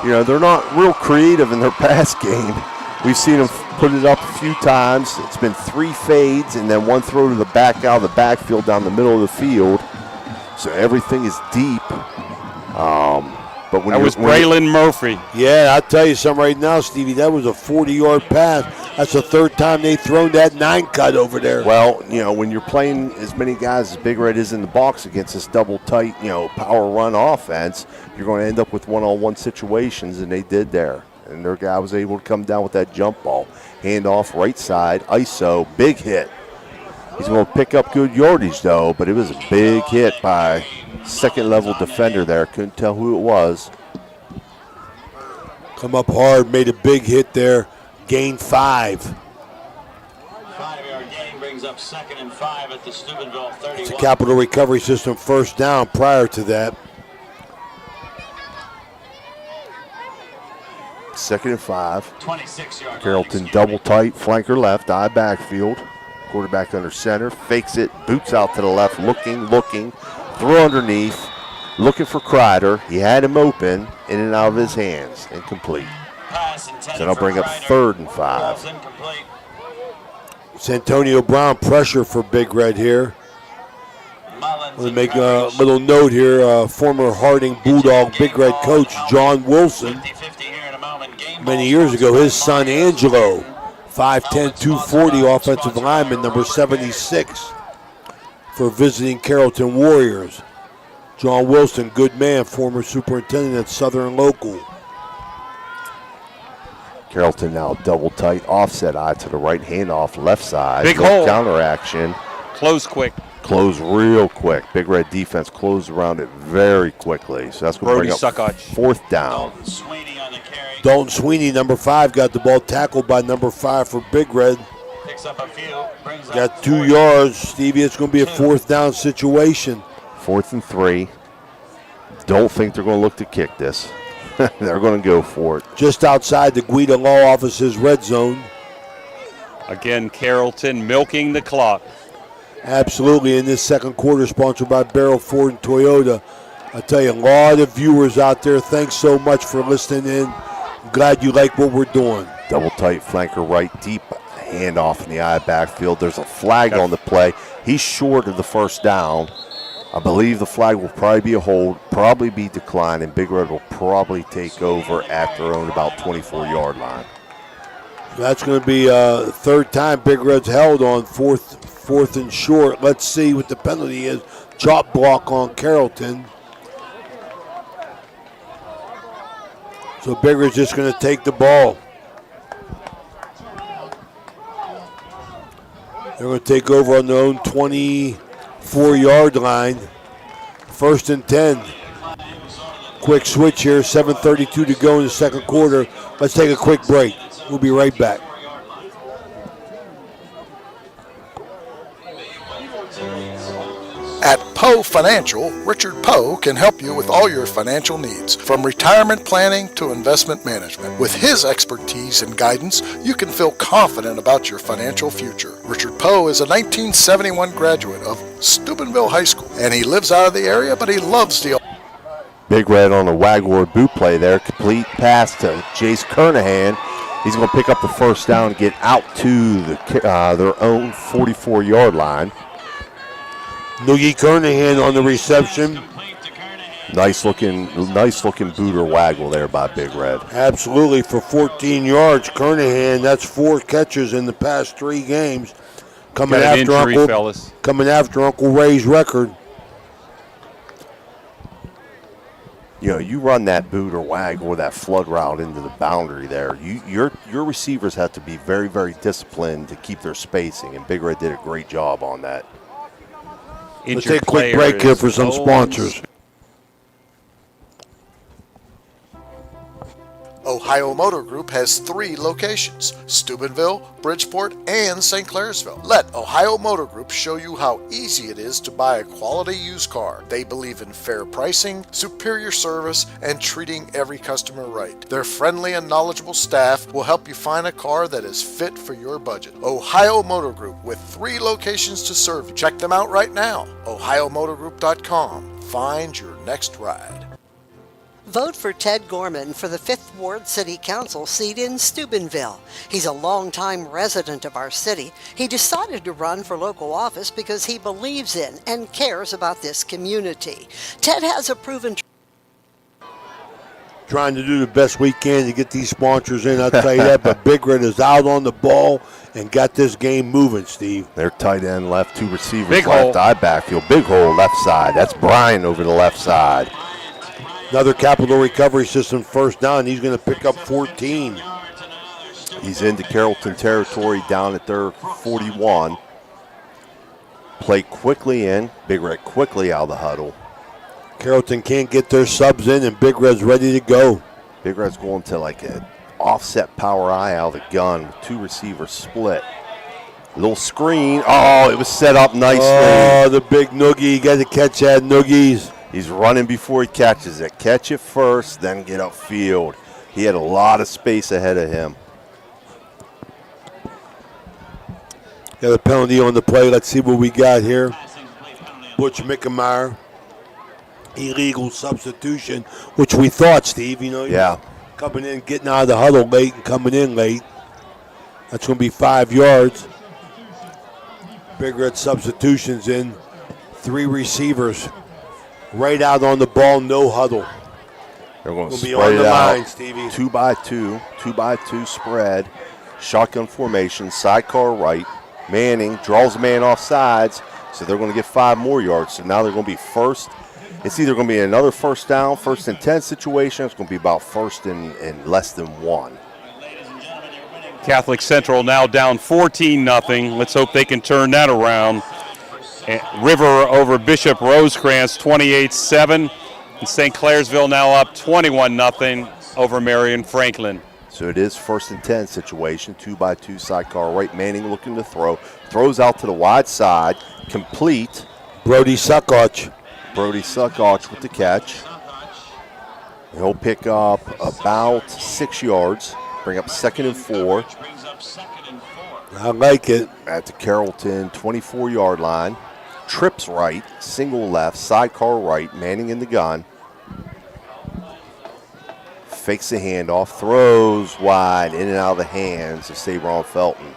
You know, they're not real creative in their pass game. We've seen them put it up a few times. It's been 3 fades and then 1 throw to the back out of the backfield down the middle of the field. So everything is deep. But when That was Braylon Murphy. Yeah, I'll tell you something right now, Stevie. That was a 40-yard pass. That's the third time they've thrown that 9-cut over there. Well, when you're playing as many guys as Big Red is in the box against this double tight, power run offense, you're going to end up with one-on-one situations, and they did there. And their guy was able to come down with that jump ball. Hand off right side, ISO, big hit. He's going to pick up good yardage, though, but it was a big hit by second-level defender there. Couldn't tell who it was. Come up hard, made a big hit there. Gain 5. 5-yard gain brings up 2nd and 5 at the Steubenville 31. It's a Capital Recovery System first down prior to that. 2nd and 5. 26-yard. Carrollton double tight, flanker left, eye backfield. Quarterback under center, fakes it, boots out to the left, looking, throw underneath, looking for Kreider. He had him open, in and out of his hands, incomplete. So that'll bring up 3rd and 5. Santonio Brown pressure for Big Red here. We'll make a little note here. Former Harding Bulldog Big Red coach John Wilson. Many years ago, his son Angelo, 5'10", 240 offensive lineman, number 76 for visiting Carrollton Warriors. John Wilson, good man, former superintendent at Southern Local. Carrollton now double tight, offset eye to the right, hand off left side. Big hole. Counter action. Close quick. Close real quick. Big Red defense closed around it very quickly. So that's going to bring up 4th down. Dalton Sweeney, number 5, got the ball tackled by number 5 for Big Red. Picks up a few, brings Got 2 yards. Stevie, it's going to be a 4th down situation. 4th and 3. Don't think they're going to look to kick this. They're going to go for it. Just outside the Guida Law Office's red zone. Again, Carrollton milking the clock. Absolutely, in this second quarter, sponsored by Barrel Ford and Toyota. I tell you, a lot of viewers out there, thanks so much for listening in. I'm glad you like what we're doing. Double tight flanker right, deep handoff in the eye backfield. There's a flag on the play. He's short of the 1st down. I believe the flag will probably be a hold, probably be declined, and Big Red will probably take over at their own about 24-yard line. That's going to be 3rd time Big Red's held on 4th and short. Let's see what the penalty is. Chop block on Carrollton. So Big Red's just going to take the ball. They're going to take over on their own 24-yard line. 1st and 10. Quick switch here, 7:32 to go in the second quarter. Let's take a quick break. We'll be right back. At Poe Financial, Richard Poe can help you with all your financial needs, from retirement planning to investment management. With his expertise and guidance, you can feel confident about your financial future. Richard Poe is a 1971 graduate of Steubenville High School, and he lives out of the area, but he loves the... Big Red on a Wagward boot play there. Complete pass to Jace Kernahan. He's going to pick up the 1st down and get out to their own 44-yard line. Noogie Kernahan on the reception. Nice looking boot or waggle there by Big Red. Absolutely, for 14 yards. Kernahan, that's 4 catches in the past 3 games. Coming after Uncle Ray's record. You run that boot or waggle or that flood route into the boundary there. Your receivers have to be very, very disciplined to keep their spacing, and Big Red did a great job on that. Let's take a quick break here for some sponsors. Ohio Motor Group has 3 locations: Steubenville, Bridgeport, and St. Clairsville. Let Ohio Motor Group show you how easy it is to buy a quality used car. They believe in fair pricing, superior service, and treating every customer right. Their friendly and knowledgeable staff will help you find a car that is fit for your budget. Ohio Motor Group, with 3 locations to serve you. Check them out right now. OhioMotorGroup.com. Find your next ride. Vote for Ted Gorman for the 5th Ward City Council seat in Steubenville. He's a longtime resident of our city. He decided to run for local office because he believes in and cares about this community. Ted has a proven trying to do the best we can to get these sponsors in, I'll tell you that. But Big Red is out on the ball and got this game moving, Steve. Their tight end left, 2 receivers Big left, hole. I backfield. Big hole left side. That's Brian over the left side. Another Capital Recovery System first down. He's going to pick up 14. He's into Carrollton territory down at their 41. Play quickly in. Big Red quickly out of the huddle. Carrollton can't get their subs in, and Big Red's ready to go. Big Red's going to like an offset power eye out of the gun with 2 receivers split. Little screen. Oh, it was set up nicely. Oh, the big noogie. You got to catch that noogies. He's running before he catches it. Catch it first, then get upfield. He had a lot of space ahead of him. Got a penalty on the play. Let's see what we got here. Butch Mickemeyer. Illegal substitution, which we thought, Steve. Yeah. Coming in, getting out of the huddle late and coming in late. That's going to be 5 yards. Big Red substitutions in. 3 receivers. Right out on the ball, no huddle. They're going to be spread on it the out. line, Stevie. 2 by 2, 2 by 2 spread. Shotgun formation, sidecar right. Manning draws a man off sides, so they're going to get 5 more yards. So now they're going to be first. It's either going to be another first down, 1st and 10 situation. It's going to be about 1st and less than 1. Catholic Central now down 14-0. Let's hope they can turn that around. River over Bishop Rosecrans 28-7. And St. Clairsville now up 21-0 over Marion Franklin. So it is 1st and 10 situation, 2 by 2 sidecar right. Manning looking to throw. Throws out to the wide side. Complete. Brody Suckoch. Brody Suckoch with the catch. He'll pick up about 6 yards. Bring up 2nd and 4. I like it. At the Carrollton 24-yard line. Trips right, single left, sidecar right, Manning in the gun. Fakes the handoff, throws wide, in and out of the hands of Sabron Felton.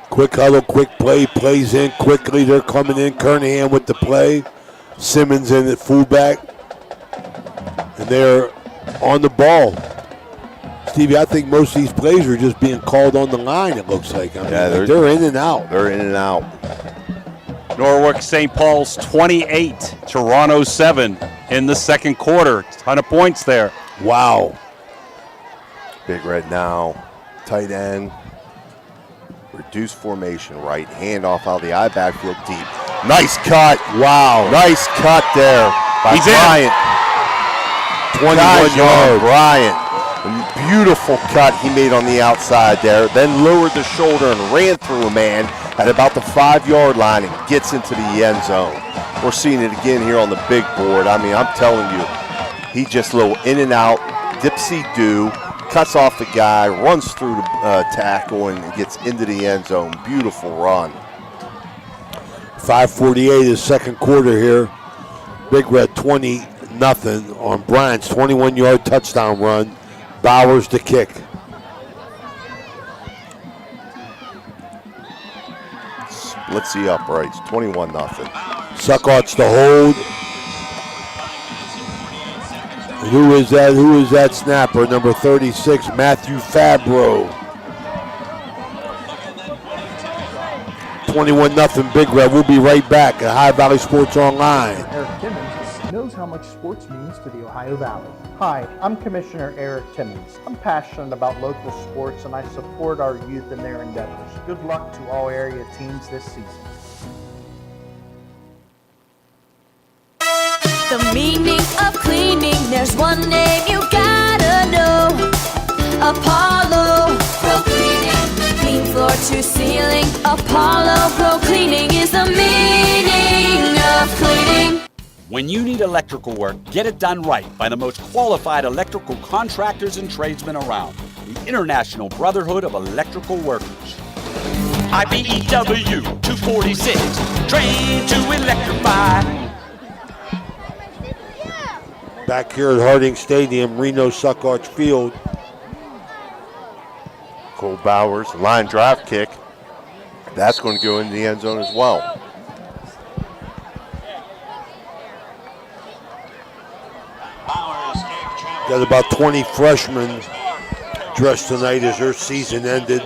Quick huddle, quick play, plays in quickly. They're coming in. Kernahan with the play. Simmons in at fullback. And they're on the ball. Stevie, I think most of these plays are just being called on the line, it looks like. I mean, they're in and out. They're in and out. Norwalk St. Paul's 28, Toronto 7 in the 2nd quarter. Ton of points there. Wow. Big Red now, tight end. Reduced formation right, handoff out of the I backfield deep. Nice cut. Wow. Nice cut there by Bryant. 21 yards. Bryant. Beautiful cut he made on the outside there. Then lowered the shoulder and ran through a man at about the 5-yard line and gets into the end zone. We're seeing it again here on the big board. I mean, I'm telling you, he just little in and out, dipsy-do, cuts off the guy, runs through the tackle, and gets into the end zone. Beautiful run. 5:48 is 2nd quarter here. Big Red 20-0 on Bryant's 21-yard touchdown run. Bowers to kick. Let's see uprights. 21-0. Suckots to hold. And who is that? Who is that snapper? Number 36, Matthew Fabro. 21-0 Big Red. We'll be right back at High Valley Sports Online. Eric Timmons knows how much sports means to the Ohio Valley. Hi, I'm Commissioner Eric Timmons. I'm passionate about local sports and I support our youth in their endeavors. Good luck to all area teams this season. The meaning of cleaning, there's one name you gotta know. Apollo Pro Cleaning. Clean floor to ceiling. Apollo Pro Cleaning is the meaning of cleaning. When you need electrical work, get it done right by the most qualified electrical contractors and tradesmen around. The International Brotherhood of Electrical Workers. IBEW 246, trained to electrify. Back here at Harding Stadium, Reno Suckoch Field. Cole Bowers, line drive kick. That's going to go into the end zone as well. Got about 20 freshmen dressed tonight as their season ended.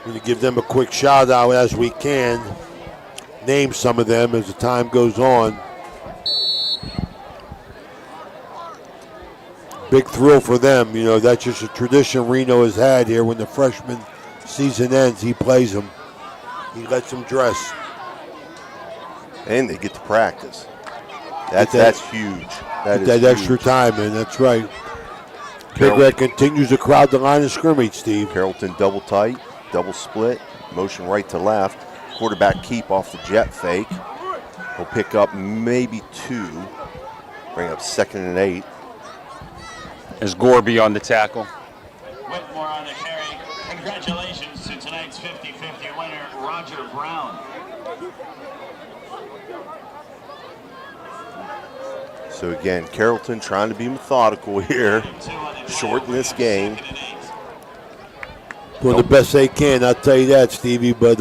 We're going to give them a quick shout out as we can. Name some of them as the time goes on. Big thrill for them. You know, that's just a tradition Reno has had here. When the freshman season ends, he plays them. He lets them dress. And they get to practice. That's huge. That huge. Extra time, man. That's right. Big Red continues to crowd the line of scrimmage, Steve. Carrollton double tight, double split, motion right to left. Quarterback keep off the jet fake. He'll pick up maybe 2. Bring up 2nd and 8. As Gorby on the tackle. Whitmore on the carry. Congratulations to tonight's 50-50 winner, Roger Brown. So again, Carrollton trying to be methodical here, shorten this game. Doing the best they can, I'll tell you that, Stevie, but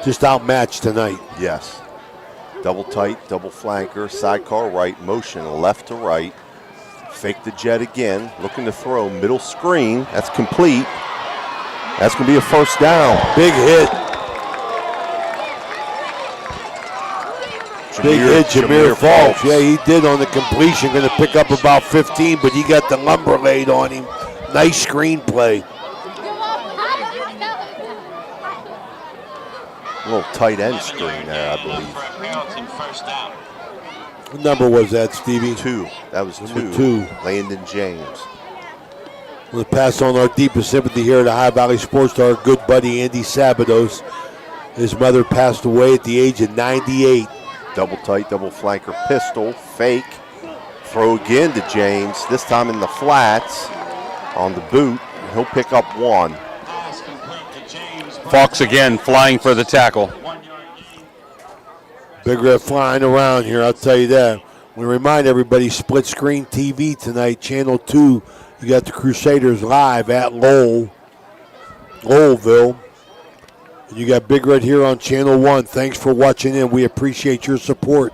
just outmatched tonight. Yes. Double tight, double flanker, sidecar right, motion left to right. Fake the jet again, looking to throw, middle screen, that's complete. That's going to be a first down. Big hit. Big hit, Jameer Falks. Yeah, he did on the completion. Going to pick up about 15, but he got the lumber laid on him. Nice screenplay. A little tight end screen there, I believe. What number was that, Stevie? 2. That was 2. 2. Landon James. We'll pass on our deepest sympathy here at the High Valley Sports to our good buddy Andy Sabados. His mother passed away at the age of 98. Double tight, double flanker, pistol, fake. Throw again to James, this time in the flats on the boot. He'll pick up 1. Fox again flying for the tackle. Big Red flying around here, I'll tell you that. We remind everybody, split screen TV tonight, Channel 2. You got the Crusaders live at Lowellville. And you got Big Red here on Channel 1. Thanks for watching in. We appreciate your support.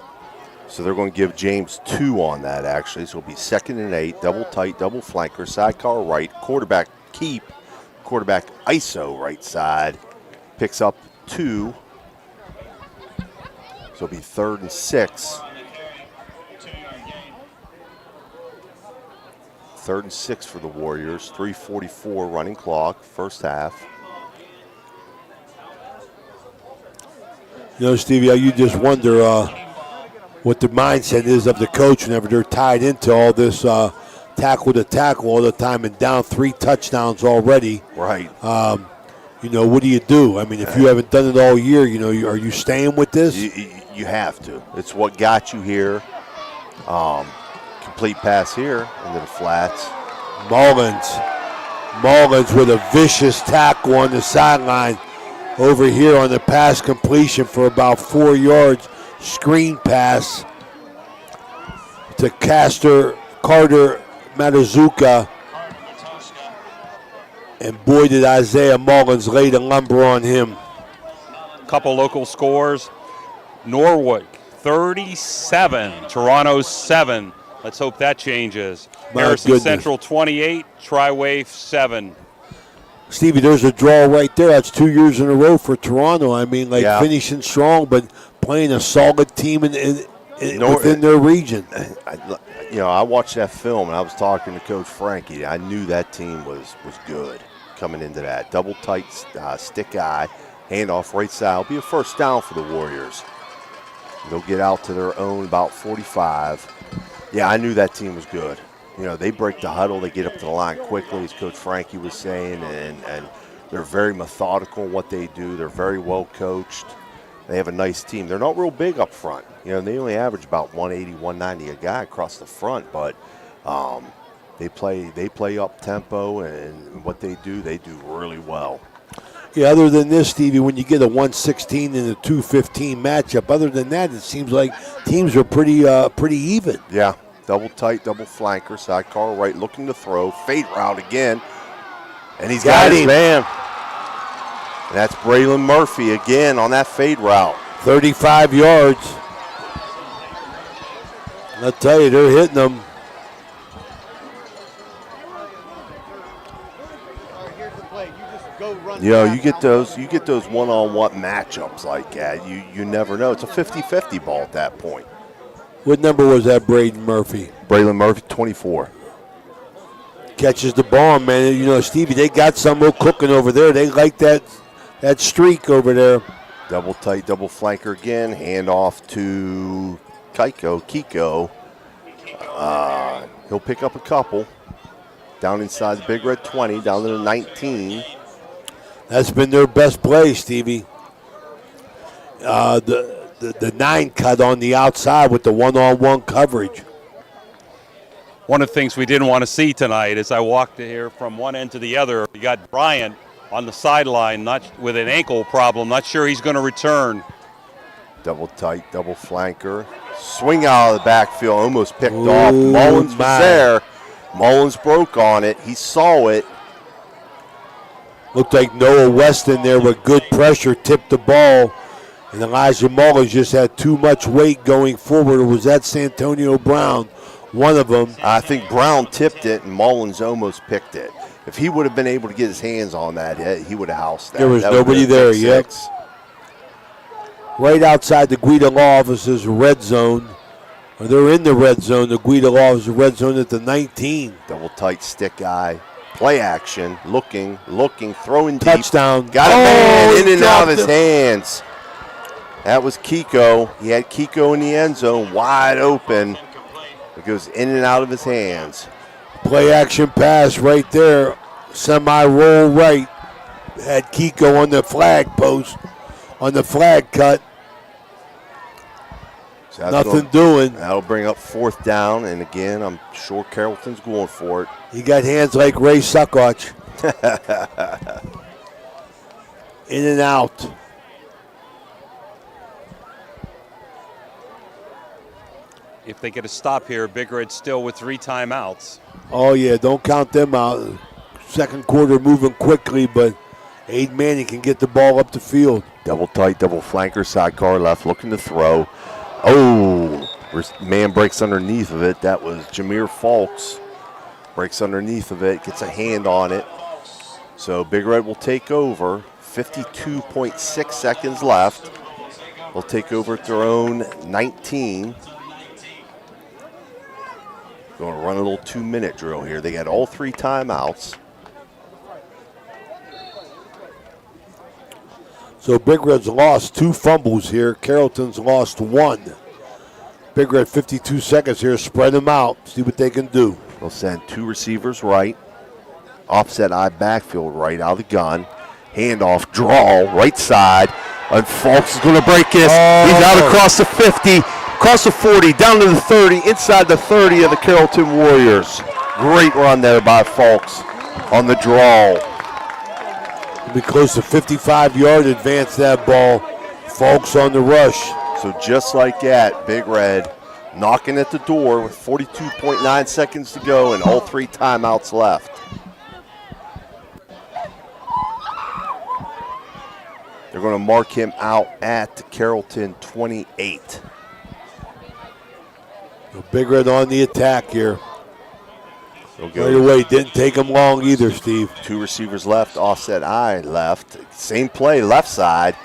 So they're going to give James 2 on that, actually. So it'll be 2nd and 8, double tight, double flanker, sidecar right, quarterback keep, quarterback ISO right side. Picks up 2. So it'll be 3rd and 6. 3rd and 6 for the Warriors. 3:44 running clock, first half. You know, Stevie, you just wonder what the mindset is of the coach whenever they're tied into all this tackle to tackle all the time and down 3 touchdowns already. Right. You know, what do you do? I mean, if you haven't done it all year, you know, are you staying with this? You have to. It's what got you here. Complete pass here into the flats. Mullins with a vicious tackle on the sideline over here on the pass completion for about 4 yards. Screen pass to Carter Matazuka. And boy, did Isaiah Mullins lay the lumber on him. Couple local scores. Norwood 37, Toronto 7. Let's hope that changes. Harrison Central 28, Tri-Wave 7. Stevie, there's a draw right there. That's 2 years in a row for Toronto. I mean, finishing strong, but playing a solid team within their region. I watched that film, and I was talking to Coach Frankie. I knew that team was good coming into that. Double tight stick eye, handoff right side. Will be a first down for the Warriors. They'll get out to their own about 45. Yeah, I knew that team was good. You know, they break the huddle, they get up to the line quickly, as Coach Frankie was saying, and they're very methodical in what they do. They're very well coached. They have a nice team. They're not real big up front. You know, they only average about 180, 190 a guy across the front, but they play up tempo, and what they do really well. Yeah, other than this, Stevie, when you get a 116 and a 215 matchup, other than that, it seems like teams are pretty even. Yeah, double tight, double flanker, sidecar right, looking to throw, fade route again, and he's got his man. And that's Braylon Murphy again on that fade route. 35 yards. I'll tell you, they're hitting them. You know, you get those one-on-one matchups like that. You never know. It's a 50-50 ball at that point. What number was that, Braden Murphy? Braylon Murphy, 24. Catches the ball, man. You know, Stevie, they got something cooking over there. They like that streak over there. Double tight, double flanker again. Hand off to Kiko. He'll pick up a couple. Down inside the Big Red 20, down to the 19. That's been their best play, Stevie. The 9 cut on the outside with the one-on-one coverage. One of the things we didn't want to see tonight as I walked here from one end to the other, you got Bryant on the sideline, not with an ankle problem, not sure he's going to return. Double tight, double flanker. Swing out of the backfield, almost picked off. Mullins was there. Mullins broke on it. He saw it. Looked like Noah Weston there with good pressure, tipped the ball. And Elijah Mullins just had too much weight going forward. Or was that Santonio Brown? One of them. I think Brown tipped it and Mullins almost picked it. If he would have been able to get his hands on that, he would have housed that. There was nobody there yet. Right outside the Guida Law Office's red zone. Or they're in the red zone, the Guida Law Office's red zone at the 19. Double tight stick guy. Play action. Looking, throwing deep. Touchdown. Got a man in and out of his hands. That was Kiko. He had Kiko in the end zone, wide open. It goes in and out of his hands. Play action pass right there. Semi-roll right. Had Kiko on the flag post, on the flag cut. So nothing doing. That'll bring up 4th down, and again, I'm sure Carrollton's going for it. He got hands like Ray Suckoch. In and out. If they get a stop here, Big Red still with 3 timeouts. Oh, yeah, don't count them out. Second quarter moving quickly, but Aiden Manning can get the ball up the field. Double tight, double flanker, sidecar left, looking to throw. Oh, man breaks underneath of it. That was Jameer Falks. Breaks underneath of it, gets a hand on it. So Big Red will take over. 52.6 seconds left. They'll take over at their own 19. Going to run a little 2-minute drill here. They got all 3 timeouts. So Big Red's lost 2 fumbles here. Carrollton's lost 1. Big Red 52 seconds here. Spread them out. See what they can do. They'll send 2 receivers right. Offset eye backfield right out of the gun. Handoff, draw, right side. And Falks is going to break this. He's out across the 50. Across the 40, down to the 30, inside the 30 of the Carrollton Warriors. Great run there by Falks on the draw. It'll be close to 55-yard advance that ball. Falks on the rush. So just like that, Big Red knocking at the door with 42.9 seconds to go and all 3 timeouts left. They're going to mark him out at Carrollton 28. Big Red on the attack here. Right away, didn't take him long either, Steve. 2 receivers left, offset eye left. Same play, left side.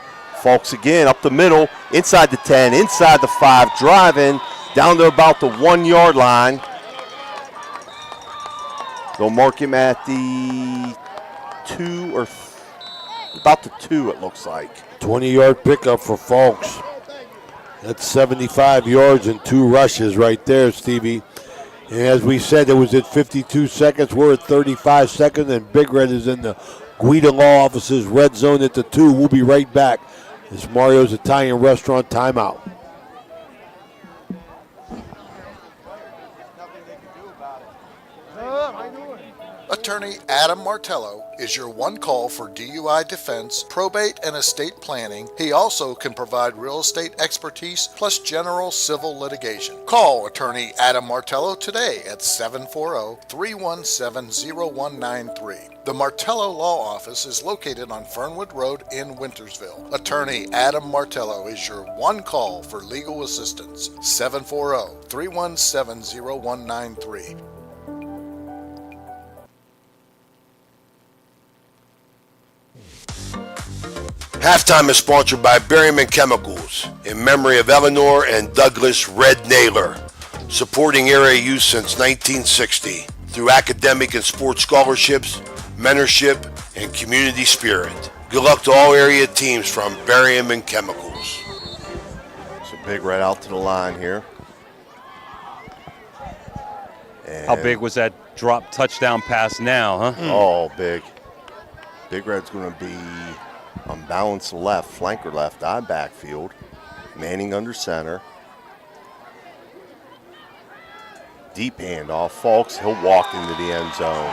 Falks again, up the middle, inside the 10, inside the 5, driving down to about the 1-yard line. They'll mark him at the 2 or about the 2, it looks like. 20-yard pickup for Falks. That's 75 yards and 2 rushes right there, Stevie. And as we said, it was at 52 seconds. We're at 35 seconds, and Big Red is in the Guida Law Office's red zone at the 2. We'll be right back. It's Mario's Italian Restaurant timeout. Attorney Adam Martello is your one call for DUI defense, probate, and estate planning. He also can provide real estate expertise plus general civil litigation. Call Attorney Adam Martello today at 740-317-0193. The Martello Law Office is located on Fernwood Road in Wintersville. Attorney Adam Martello is your one call for legal assistance. 740-317-0193. Halftime is sponsored by Berryman Chemicals in memory of Eleanor and Douglas Red Naylor, supporting area youth since 1960 through academic and sports scholarships, mentorship, and community spirit. Good luck to all area teams from Berryman Chemicals. So Big Red out to the line here. And How big was that drop touchdown pass now, huh? Oh, big. Big Red's going to be unbalanced left, flanker left, I backfield. Manning under center. Deep handoff. Falks, he'll walk into the end zone.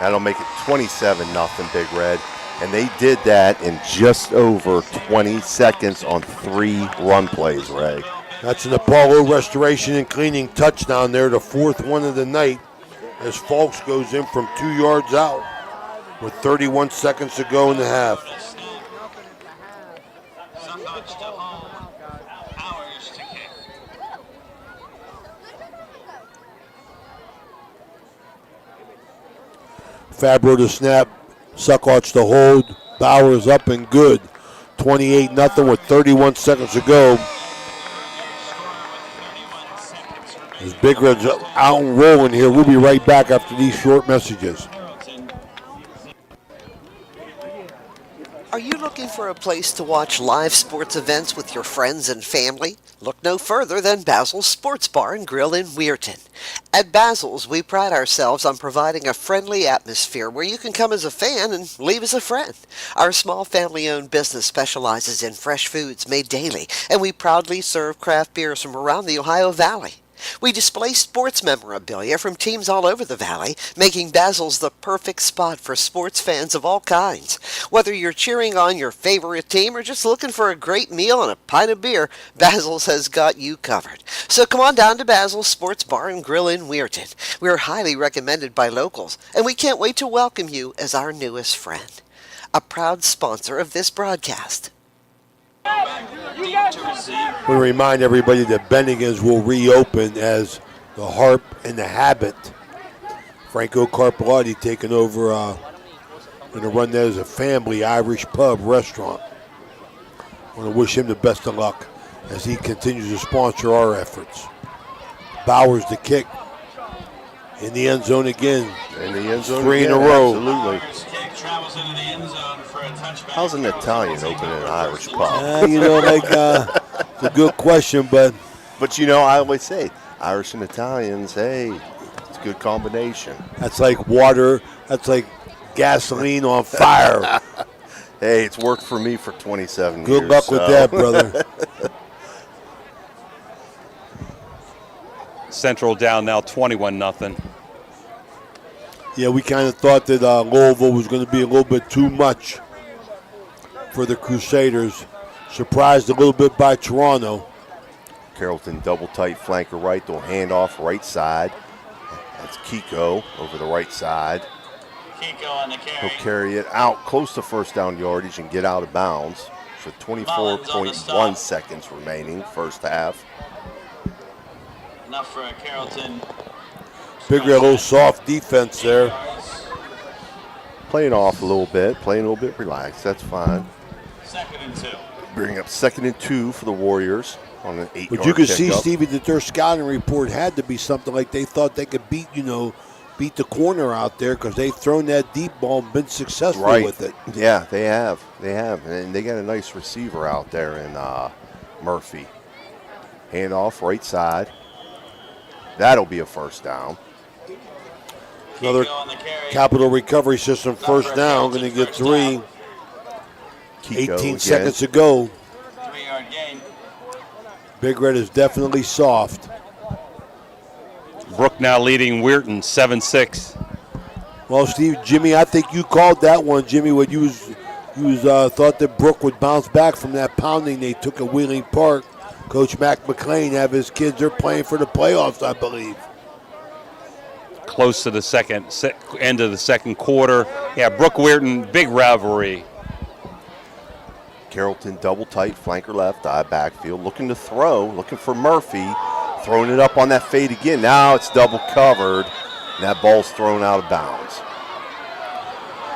That'll make it 27-0 Big Red. And they did that in just over 20 seconds on 3 run plays, Ray. That's an Apollo Restoration and Cleaning touchdown there, the 4th one of the night, as Falks goes in from 2 yards out with 31 seconds to go in the half. Fabro to snap, Suckots to hold, Bowers up and good. 28-0 with 31 seconds to go. As Big Red's out and rolling here, we'll be right back after these short messages. Are you looking for a place to watch live sports events with your friends and family? Look no further than Basil's Sports Bar and Grill in Weirton. At Basil's, we pride ourselves on providing a friendly atmosphere where you can come as a fan and leave as a friend. Our small family-owned business specializes in fresh foods made daily, and we proudly serve craft beers from around the Ohio Valley. We display sports memorabilia from teams all over the valley, making Basil's the perfect spot for sports fans of all kinds. Whether you're cheering on your favorite team or just looking for a great meal and a pint of beer, Basil's has got you covered. So come on down to Basil's Sports Bar and Grill in Weirton. We're highly recommended by locals, and we can't wait to welcome you as our newest friend. A proud sponsor of this broadcast. We remind everybody that Bennigan's will reopen as the Harp and the Habit. Franco Carpellotti taking over, going to run that as a family Irish pub restaurant. I want to wish him the best of luck as he continues to sponsor our efforts. Bowers the kick in the end zone again. In the end zone 3 again, in a row. Absolutely. How's an Italian opening an Irish pub? It's a good question, but I always say Irish and Italians, hey, it's a good combination. That's like water. That's like gasoline on fire. Hey, it's worked for me for 27 years. Good luck with that, brother. Central down now 21-0. Yeah, we kind of thought that Louisville was going to be a little bit too much for the Crusaders. Surprised a little bit by Toronto. Carrollton double tight flanker right. They'll hand off right side. That's Kiko over the right side. Kiko on the carry. He'll carry it out close to first down yardage and get out of bounds. So 24.1 seconds remaining, first half. Enough for Carrollton. Big Red, a little soft defense there. Playing off a little bit, playing a little bit relaxed. That's fine. 2nd and 2. Bring up 2nd and 2 for the Warriors on an 8-yard But you could see, pickup. Stevie, that their scouting report had to be something like they thought they could beat the corner out there because they've thrown that deep ball and been successful with it. Yeah, they have. And they got a nice receiver out there in Murphy. Hand off right side. That'll be a first down. Another Capital Recovery System first down, going to get 3. Kiko 18 again. seconds to go. 3-yard gain. Big Red is definitely soft. Brook now leading Weirton 7-6. Well, Steve, Jimmy, I think you called that one, Jimmy, when you thought that Brook would bounce back from that pounding they took at Wheeling Park. Coach Mac McLean have his kids, they're playing for the playoffs, I believe. Close to the end of the second quarter. Yeah, Brook Weirton, big rivalry. Carrollton double tight, flanker left, eye backfield, looking to throw, looking for Murphy, throwing it up on that fade again. Now it's double covered, and that ball's thrown out of bounds.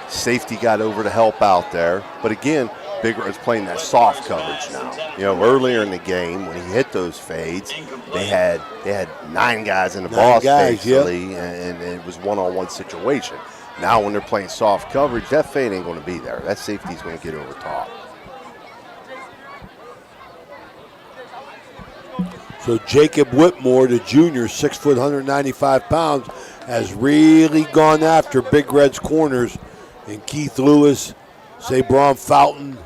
Safety got over to help out there, but again, Big Red's playing that soft coverage now. You know, earlier in the game when he hit those fades, they had 9 guys in the box basically, and it was one-on-one situation. Now when they're playing soft coverage, that fade ain't going to be there. That safety's going to get over top. So Jacob Whitmore, the junior, 6 foot, 195 pounds, has really gone after Big Red's corners. And Keith Lewis, Sabron Fountain,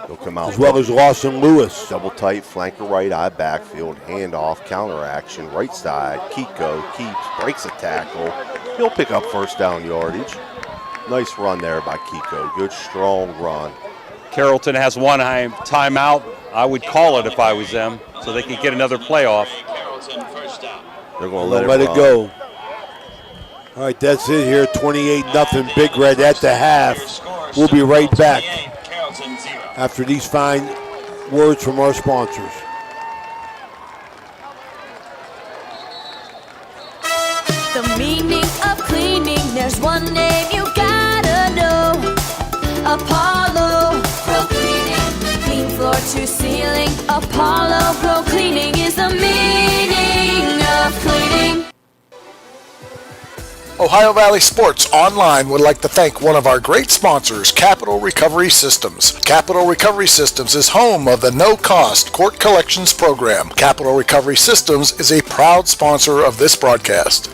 He'll come out as well as Lawson Lewis. Double tight, flanker right eye backfield, handoff, counter action, right side. Kiko keeps, breaks a tackle. He'll pick up first down yardage. Nice run there by Kiko. Good, strong run. Carrollton has one timeout. I would call it if I was them, so they could get another playoff. They're going to let it go. All right, that's it here. 28-0 Big Red at the half. We'll be right back after these fine words from our sponsors. The meaning of cleaning, there's one name you gotta know. Apollo Pro Cleaning. Clean floor to ceiling. Apollo Pro Cleaning is the meaning of cleaning. Ohio Valley Sports Online would like to thank one of our great sponsors, Capital Recovery Systems. Capital Recovery Systems is home of the no-cost court collections program. Capital Recovery Systems is a proud sponsor of this broadcast.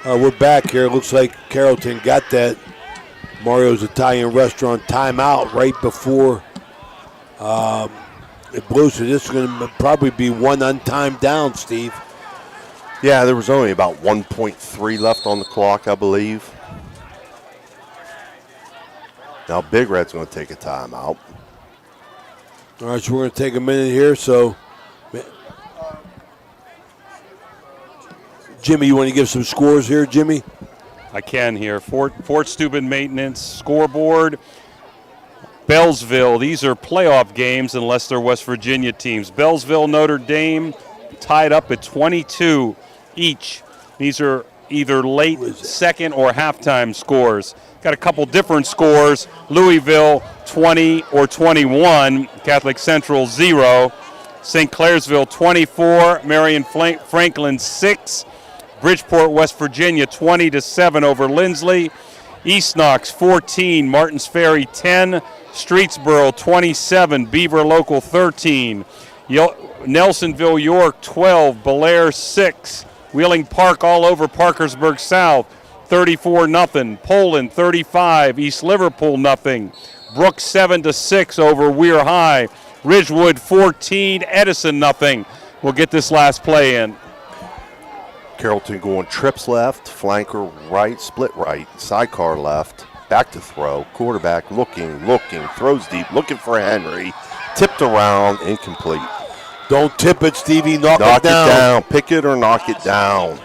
We're back here. Looks like Carrollton got that Mario's Italian Restaurant timeout right before it blew. So this is going to probably be one untimed down, Steve. Yeah, there was only about 1.3 left on the clock, I believe. Now Big Red's going to take a timeout. All right, so we're going to take a minute here. So, Jimmy, you want to give some scores here, Jimmy? I can here. Fort Steuben Maintenance scoreboard. Bellsville, these are playoff games unless they're West Virginia teams. Bellsville, Notre Dame tied up at 22 each. These are either late second or halftime scores. Got a couple different scores. Louisville 20 or 21. Catholic Central 0. St. Clairsville 24. Marion Franklin 6. Bridgeport, West Virginia 20-7 over Lindsley. East Knox 14. Martins Ferry 10. Streetsboro 27. Beaver Local 13. Nelsonville York 12. Belair 6. Wheeling Park all over Parkersburg South 34-0. Poland 35. East Liverpool 0. Brooks 7-6 over Weir High. Ridgewood 14. Edison 0. We'll get this last play in. Carrollton going trips left, flanker right, split right, sidecar left, back to throw, quarterback looking, throws deep, looking for Henry, tipped around, incomplete. Don't tip it, Stevie, knock it down. Pick it or knock it down.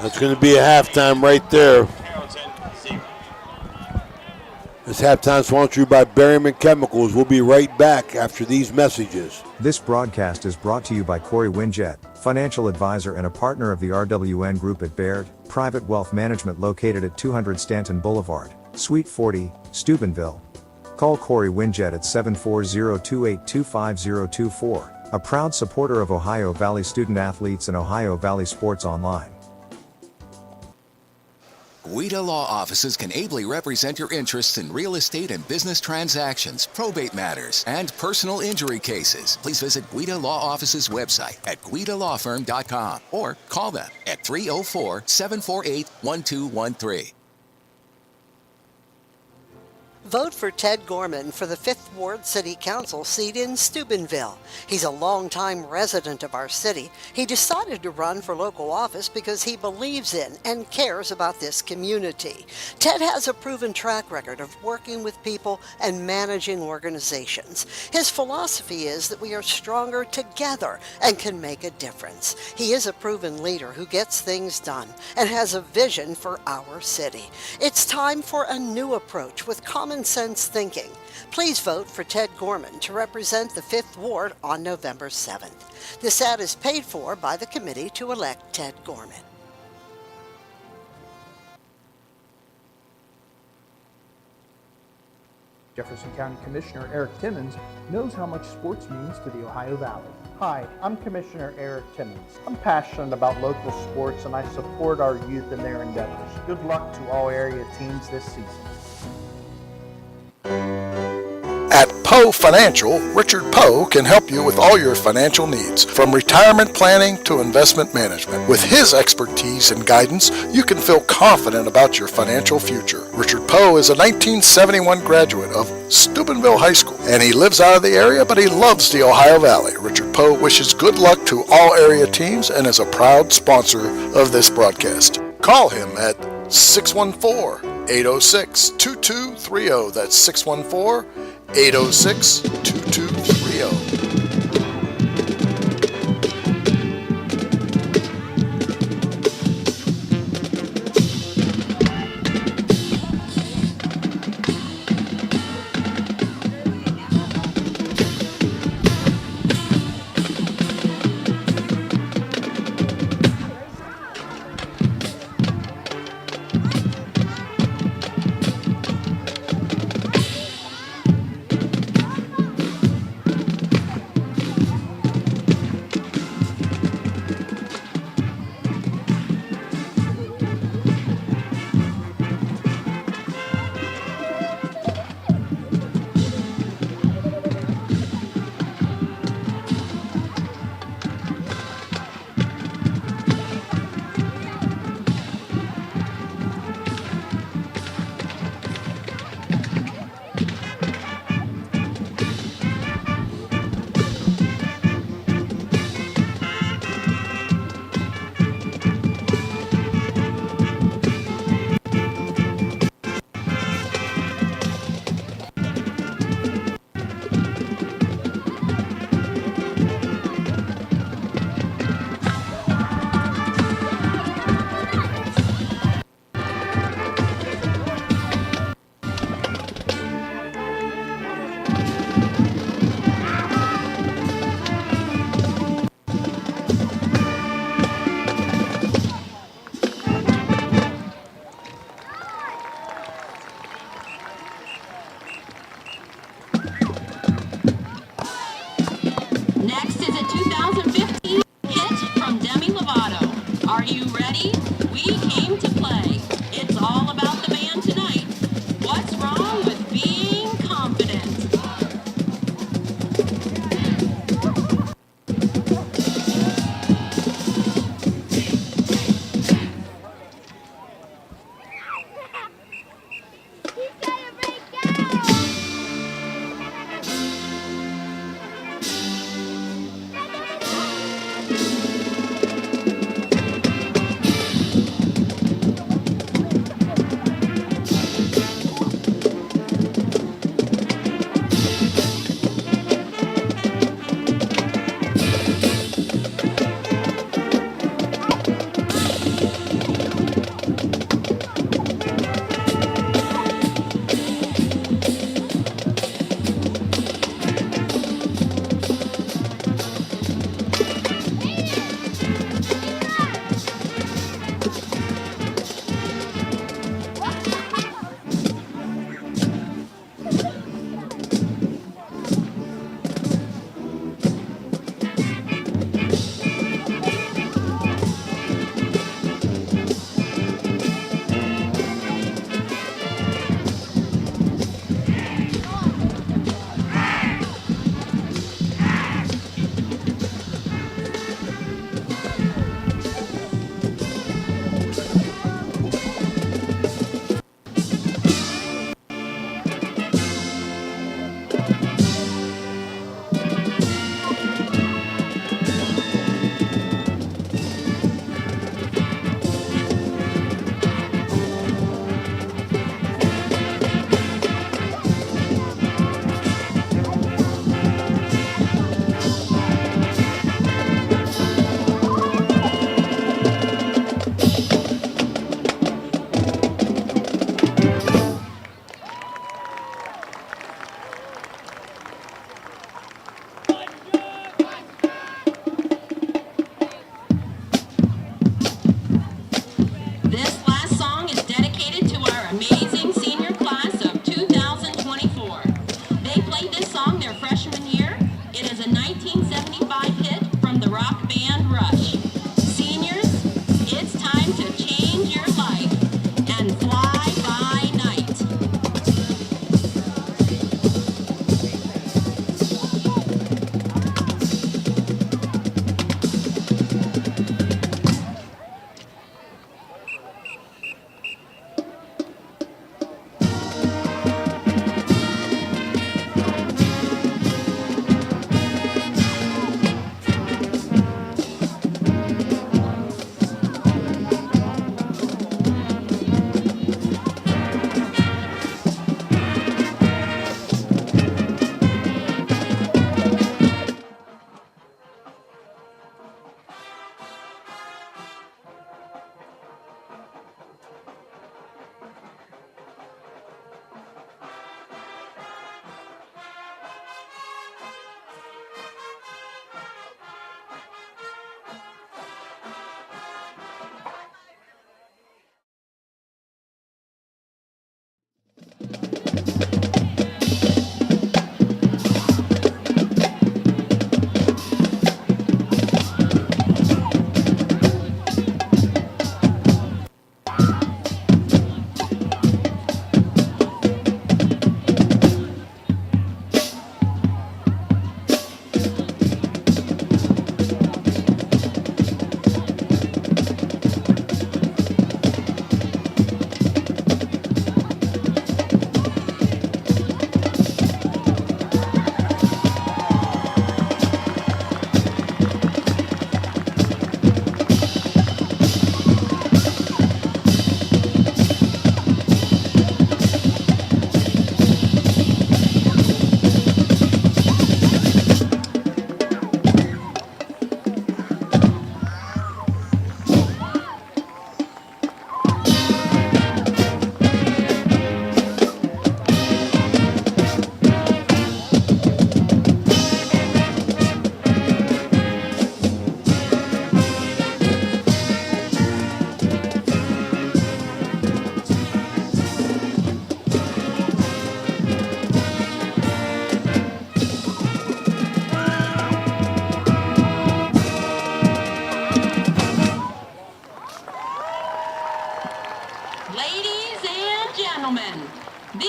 That's going to be a halftime right there. This halftime sponsored by Berryman Chemicals. We'll be right back after these messages. This broadcast is brought to you by Corey Winjet, financial advisor and a partner of the RWN Group at Baird, private wealth management located at 200 Stanton Boulevard, Suite 40, Steubenville. Call Corey Winjet at 740-282-5024, a proud supporter of Ohio Valley student athletes and Ohio Valley Sports Online. Guida Law Offices can ably represent your interests in real estate and business transactions, probate matters, and personal injury cases. Please visit Guida Law Offices' website at guidalawfirm.com or call them at 304-748-1213. Vote for Ted Gorman for the 5th Ward City Council seat in Steubenville. He's a longtime resident of our city. He decided to run for local office because he believes in and cares about this community. Ted has a proven track record of working with people and managing organizations. His philosophy is that we are stronger together and can make a difference. He is a proven leader who gets things done and has a vision for our city. It's time for a new approach with common sense thinking. Please vote for Ted Gorman to represent the 5th Ward on November 7th. This ad is paid for by the committee to elect Ted Gorman. Jefferson County Commissioner Eric Timmons knows how much sports means to the Ohio Valley. Hi, I'm Commissioner Eric Timmons. I'm passionate about local sports and I support our youth in their endeavors. Good luck to all area teams this season. At Poe Financial, Richard Poe can help you with all your financial needs, from retirement planning to investment management. With his expertise and guidance, you can feel confident about your financial future. Richard Poe is a 1971 graduate of Steubenville High School, and he lives out of the area, but he loves the Ohio Valley. Richard Poe wishes good luck to all area teams and is a proud sponsor of this broadcast. Call him at 614-806-2230. That's 614-806-2230.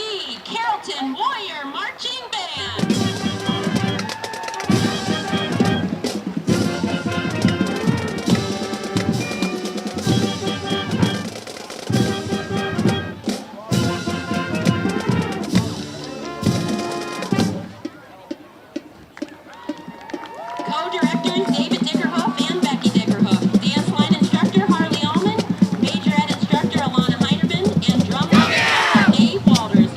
the Carrollton Warrior Marching Band. Co-directors David Dickerhoof and Becky Dickerhoof. Dance line instructor Harley Allman. Majorette instructor Alana Heinerman. And drum line Dave Walters.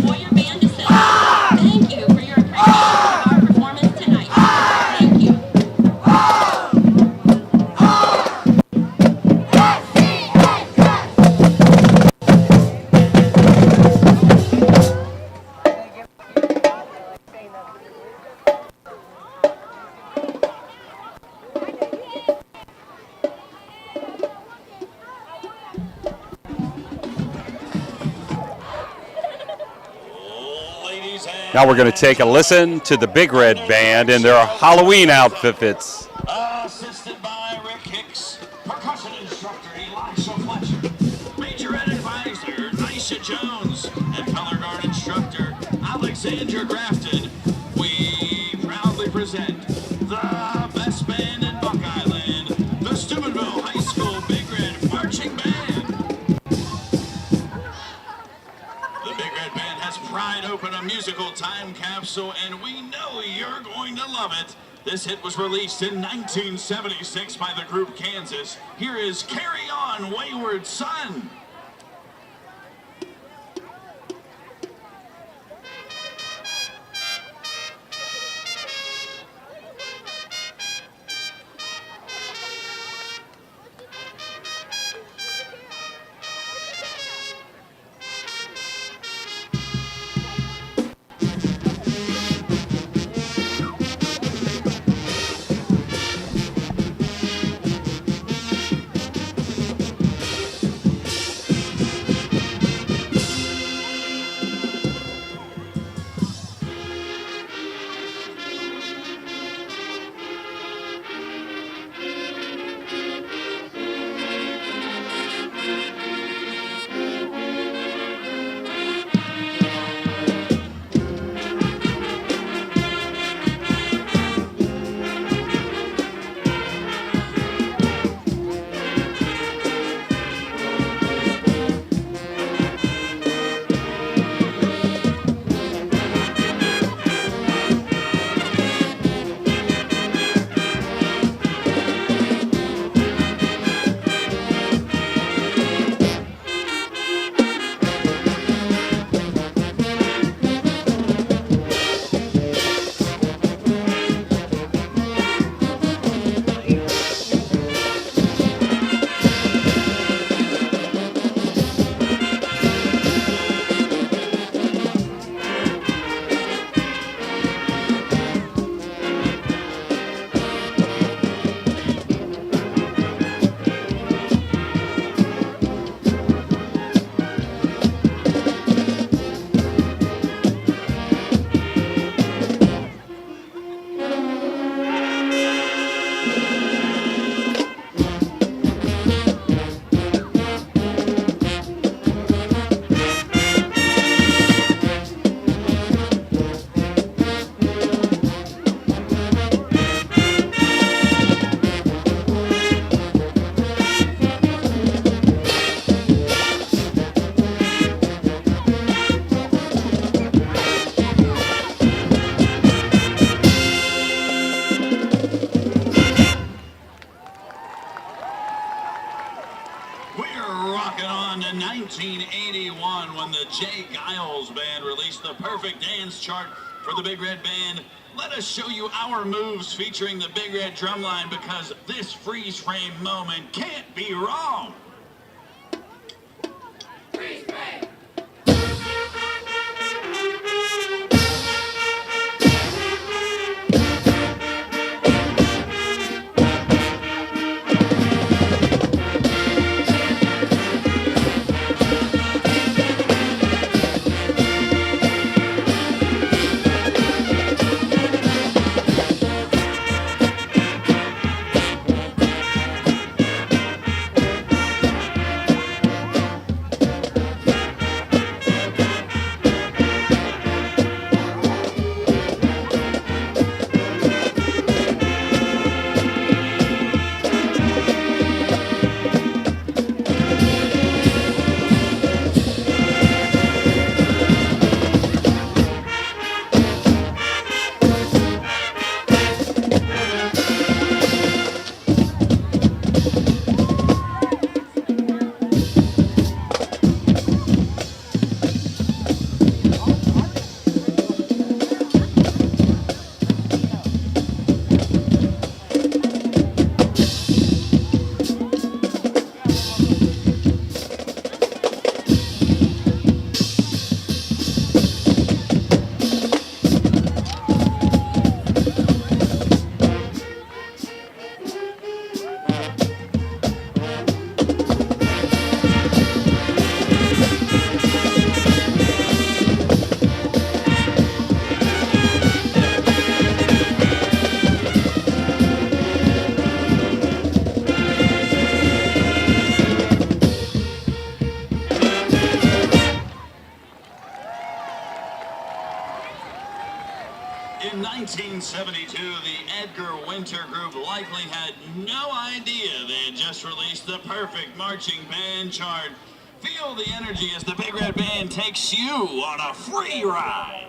Warrior Band Assistant. Thank you for your appreciation of our performance tonight. Thank you. Now we're going to take a listen to the Big Red Band in their Halloween outfits. Assisted by Rick Hicks, percussion instructor Elisha Fletcher, majorette advisor Nisha Jones, and color guard instructor Alexandra Grafton. We proudly present the best band in Buck Island, the Steubenville High School Big Red Marching Band. The Big Red Band has pried open a musical time capsule, and we know you're going to love it. This hit was released in 1976 by the group Kansas. Here is Carry On, Wayward Son. We're rocking on to 1981 when the Jay Giles Band released the perfect dance chart for the Big Red Band. Let us show you our moves featuring the Big Red drumline, because this freeze frame moment can't be wrong. Freeze frame. In 1972, the Edgar Winter Group likely had no idea they had just released the perfect marching band chart. Feel the energy as the Big Red Band takes you on a free ride.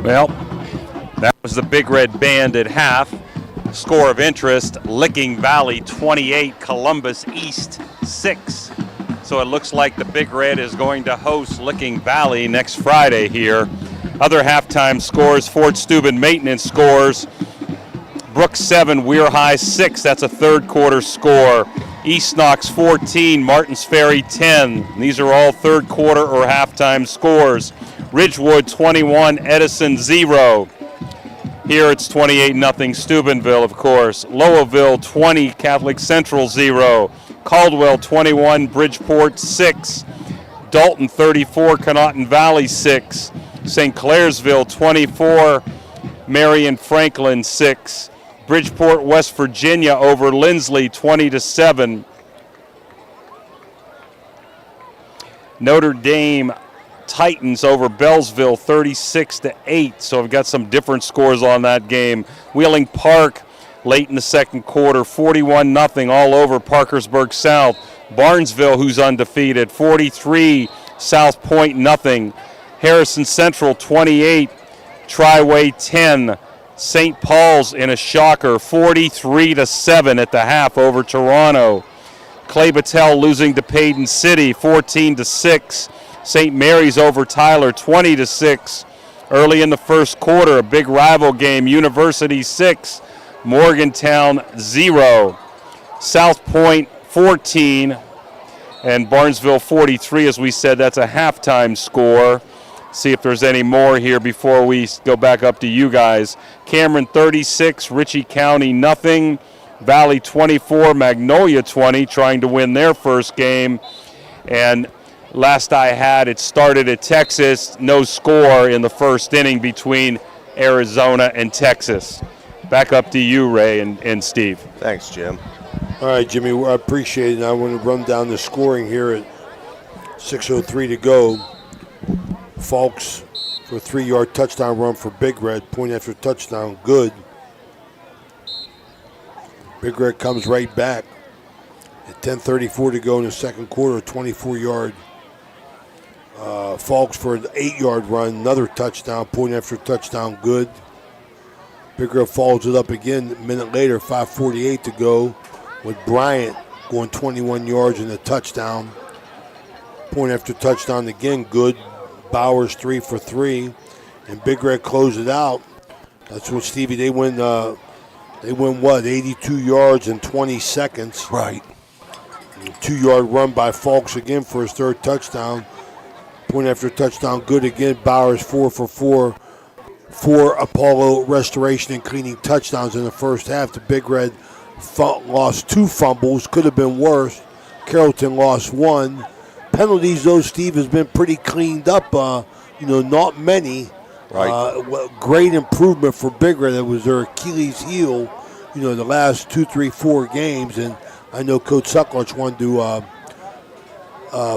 Well, that was the Big Red Band at half. Score of interest, Licking Valley 28, Columbus East 6. So it looks like the Big Red is going to host Licking Valley next Friday here. Other halftime scores, Fort Steuben Maintenance scores. Brooks 7, Weir High 6. That's a third quarter score. East Knox 14, Martins Ferry 10. These are all third quarter or halftime scores. Ridgewood 21, Edison 0. Here it's 28-0 Steubenville, of course. Lowellville 20, Catholic Central 0. Caldwell 21, Bridgeport 6. Dalton 34, Conotton Valley 6. St. Clairsville 24, Marion Franklin 6. Bridgeport, West Virginia over Lindsley 20-7. Notre Dame Titans over Bellsville 36-8. So I've got some different scores on that game. Wheeling Park late in the second quarter, 41-0 all over Parkersburg South. Barnesville, who's undefeated, 43, South Point 0. Harrison Central 28, Triway 10. St. Paul's in a shocker, 43-7 at the half over Toronto. Clay Battelle losing to Payton City, 14-6. St. Mary's over Tyler, 20-6. Early in the first quarter, a big rival game, University 6, Morgantown 0. South Point 14 and Barnesville 43. As we said, that's a halftime score. See if there's any more here before we go back up to you guys. Cameron 36, Ritchie County 0. Valley 24, Magnolia 20, trying to win their first game. And last I had, it started at Texas, no score in the first inning between Arizona and Texas. Back up to you, Ray and Steve. Thanks, Jim. All right, Jimmy, I appreciate it. I want to run down the scoring here at 6:03 to go. Falks for a 3-yard touchdown run for Big Red. Point after touchdown, good. Big Red comes right back. At 10:34 to go in the second quarter, a 24-yard Falks for an 8-yard run, another touchdown, point after touchdown, good. Big Red follows it up again a minute later, 5:48 to go, with Bryant going 21 yards and a touchdown. Point after touchdown again, good. Bowers 3 for 3, and Big Red closed it out. That's what, Stevie, they win what, 82 yards in 20 seconds. Right. 2-yard run by Falks again for his 3rd touchdown. Point after touchdown, good again. Bowers 4 for 4. 4 Apollo restoration and cleaning touchdowns in the first half. The Big Red lost 2 fumbles, could have been worse. Carrollton lost 1. Penalties, though, Steve, has been pretty cleaned up. Not many. Right. Great improvement for Big Red. That was their Achilles heel, the last 2, 3, 4 games. And I know Coach Suckler's wanted to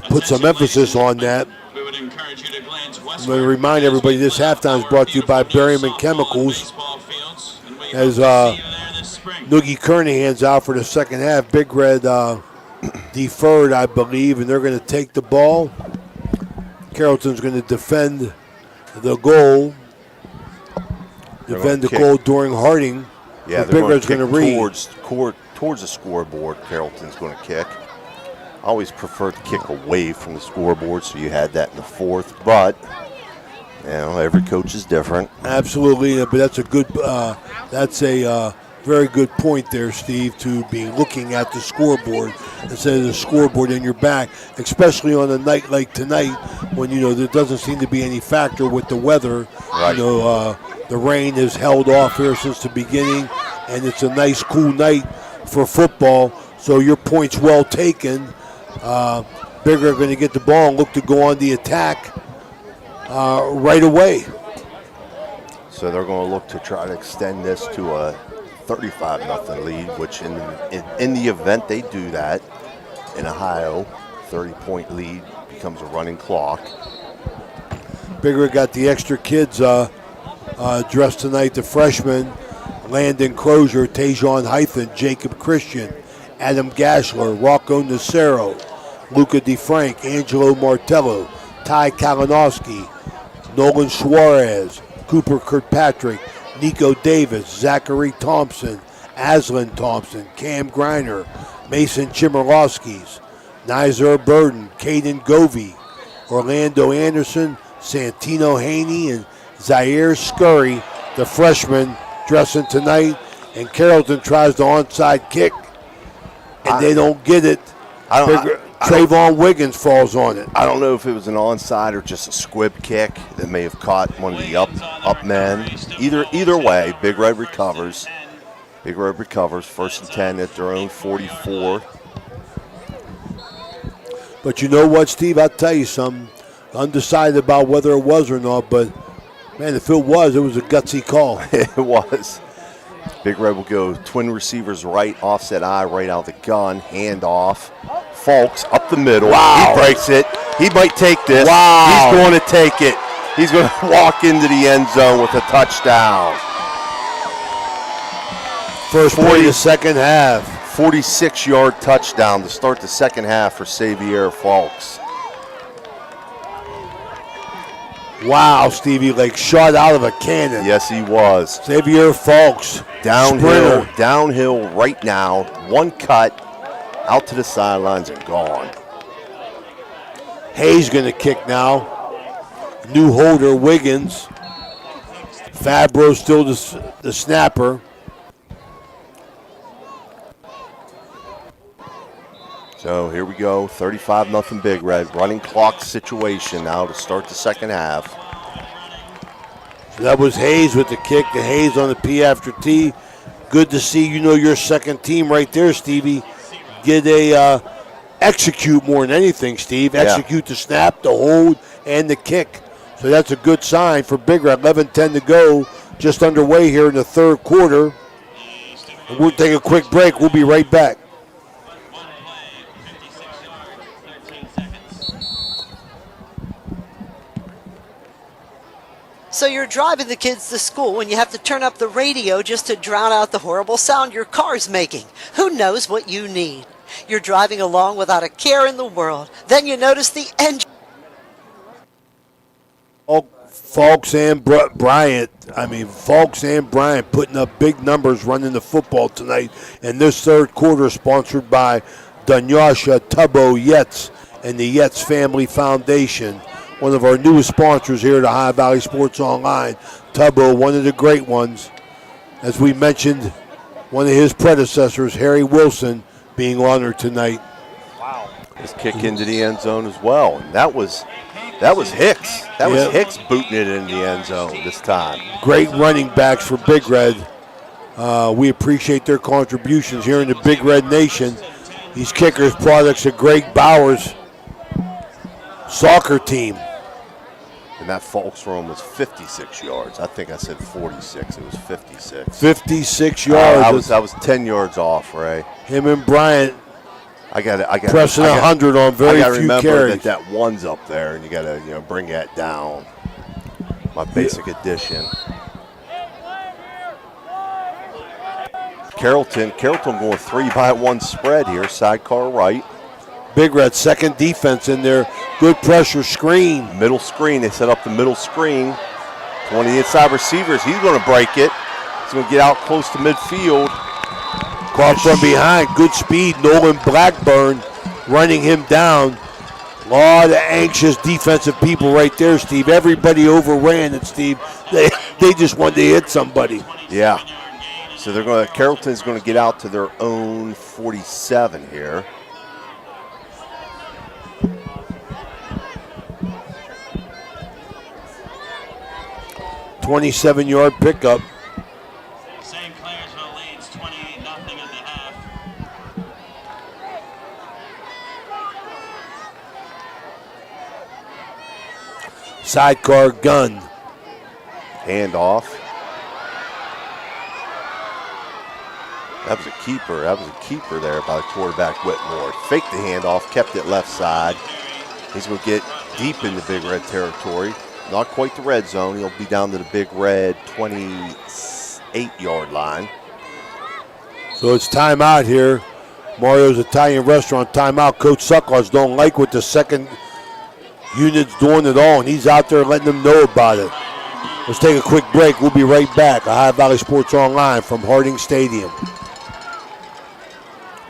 put some emphasis on that. I'm going to remind everybody this halftime is brought to you by Berryman Chemicals. As Noogie Kernahan's out for the second half, Big Red deferred, I believe, and they're going to take the ball. Carrollton's going to defend the goal. Defend the goal during Harding. Yeah, Big Red's going to read. Towards the scoreboard, Carrollton's going to kick. I always prefer to kick away from the scoreboard, so you had that in the 4th. But every coach is different. Absolutely, but that's a good. That's a very good point there, Steve, to be looking at the scoreboard instead of the scoreboard in your back, especially on a night like tonight when there doesn't seem to be any factor with the weather. Right. The rain has held off here since the beginning, and it's a nice, cool night for football. So your point's well taken. Bigger are going to get the ball and look to go on the attack right away. So they're going to look to try to extend this to a 35-0 lead, which in the event they do that in Ohio, 30-point lead becomes a running clock. Bigger got the extra kids dressed tonight. The freshmen, Landon Crozier, Tajon Hythen, Jacob Christian, Adam Gashler, Rocco Nacero, Luca DeFrank, Angelo Martello, Ty Kalinowski, Nolan Suarez, Cooper Kirkpatrick, Nico Davis, Zachary Thompson, Aslan Thompson, Cam Griner, Mason Chmielowskis, Nizar Burden, Caden Govey, Orlando Anderson, Santino Haney, and Zaire Scurry, the freshman, dressing tonight. And Carrollton tries the onside kick, and they don't get it. Trayvon Wiggins falls on it. I don't know if it was an onside or just a squib kick that may have caught one of the up men. Either way, Big Red recovers. Big Red recovers. 1st and 10 at their own 44. But you know what, Steve? I'll tell you something. Undecided about whether it was or not, but, man, if it was a gutsy call. It was. Big Red will go twin receivers right, offset eye, right out the gun, hand off. Falks up the middle. Wow. He breaks it. He might take this. Wow. He's going to take it. He's going to walk into the end zone with a touchdown. First play of the second half. 46-yard touchdown to start the second half for Xavier Falks. Wow, Stevie, like shot out of a cannon. Yes, he was. Xavier Falks. Downhill right now. One cut. Out to the sidelines and gone. Hayes going to kick now. New holder, Wiggins. Fabro still the snapper. So here we go, 35-0 Big Red. Running clock situation now to start the second half. So that was Hayes with the kick. The Hayes on the P after T. Good to see, your second team right there, Stevie. Get execute more than anything, Steve. Execute the snap, the hold, and the kick. So that's a good sign for Big Red. 11-10 to go, just underway here in the third quarter. And we'll take a quick break. We'll be right back. So you're driving the kids to school and you have to turn up the radio just to drown out the horrible sound your car's making. Who knows what you need? You're driving along without a care in the world. Then you notice the engine. Falks and Bryant putting up big numbers running the football tonight. And this third quarter is sponsored by Dunyasha Tubbo Yetz and the Yetz Family Foundation, one of our newest sponsors here at Ohio Valley Sports Online. Tubbo, one of the great ones. As we mentioned, one of his predecessors, Harry Wilson, being honored tonight. Wow. His kick into the end zone as well. And that was Hicks. That was Hicks booting it in the end zone this time. Great running backs for Big Red. We appreciate their contributions here in the Big Red Nation. These kickers, products of Greg Bauer's soccer team. And that Falks run was 56 yards. I think I said 46. It was 56. 56 yards. I was 10 yards off, Ray. Him and Bryant pressing 100 on very few remember carries. that one's up there, and you got to bring that down. My basic addition. Carrollton going 3-by-1 spread here, sidecar right. Big Red, second defense in there. Good pressure screen. Middle screen. They set up the middle screen. 20 inside receivers. He's going to break it. He's going to get out close to midfield. Caught from behind. Good speed. Nolan Blackburn running him down. A lot of anxious defensive people right there, Steve. Everybody overran it, Steve. They just wanted to hit somebody. Yeah. So Carrollton's going to get out to their own 47 here. $27-yard pickup. St. Clairsville leads 28-0 at the half. Sidecar gun. Handoff. That was a keeper. That was a keeper there by the quarterback Whitmore. Faked the handoff, kept it left side. He's going to get deep into Big Red territory. Not quite the red zone. He'll be down to the Big Red 28-yard line. So it's timeout here. Mario's Italian Restaurant timeout. Coach Suckles don't like what the second unit's doing at all, and he's out there letting them know about it. Let's take a quick break. We'll be right back. Ohio Valley Sports Online from Harding Stadium.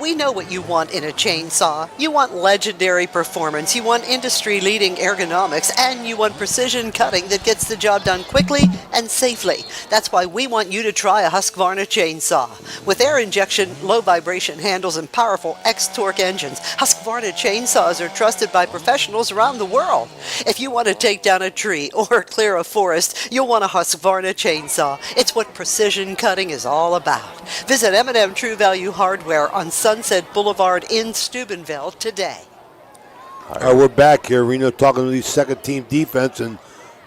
We know what you want in a chainsaw. You want legendary performance, you want industry-leading ergonomics, and you want precision cutting that gets the job done quickly and safely. That's why we want you to try a Husqvarna chainsaw. With air injection, low vibration handles, and powerful X-Torque engines, Husqvarna chainsaws are trusted by professionals around the world. If you want to take down a tree or clear a forest, you'll want a Husqvarna chainsaw. It's what precision cutting is all about. Visit M&M True Value Hardware on Sunset Boulevard in Steubenville today. All right, we're back here. Reno talking to the second-team defense, and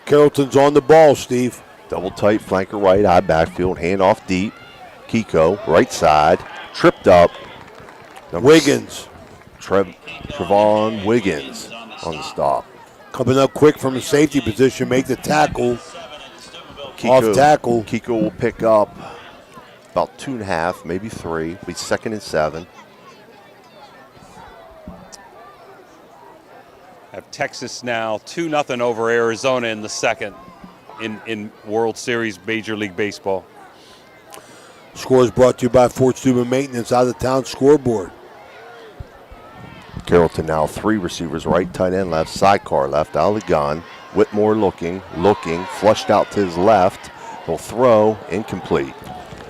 Carrollton's on the ball, Steve. Double tight, flanker right, high backfield, handoff deep. Kiko, right side, tripped up. Wiggins. Trevon Wiggins on the stop. Coming up quick from the safety position, make the tackle. Off tackle. Kiko will pick up about 2.5, maybe 3. Be 2nd and 7. Have Texas now 2-0 over Arizona in the second in World Series Major League Baseball. Scores brought to you by Fort Steuben Maintenance, out of town scoreboard. Carrollton now 3 receivers, right, tight end left, sidecar left, out of the gun. Whitmore looking, flushed out to his left. He'll throw, incomplete.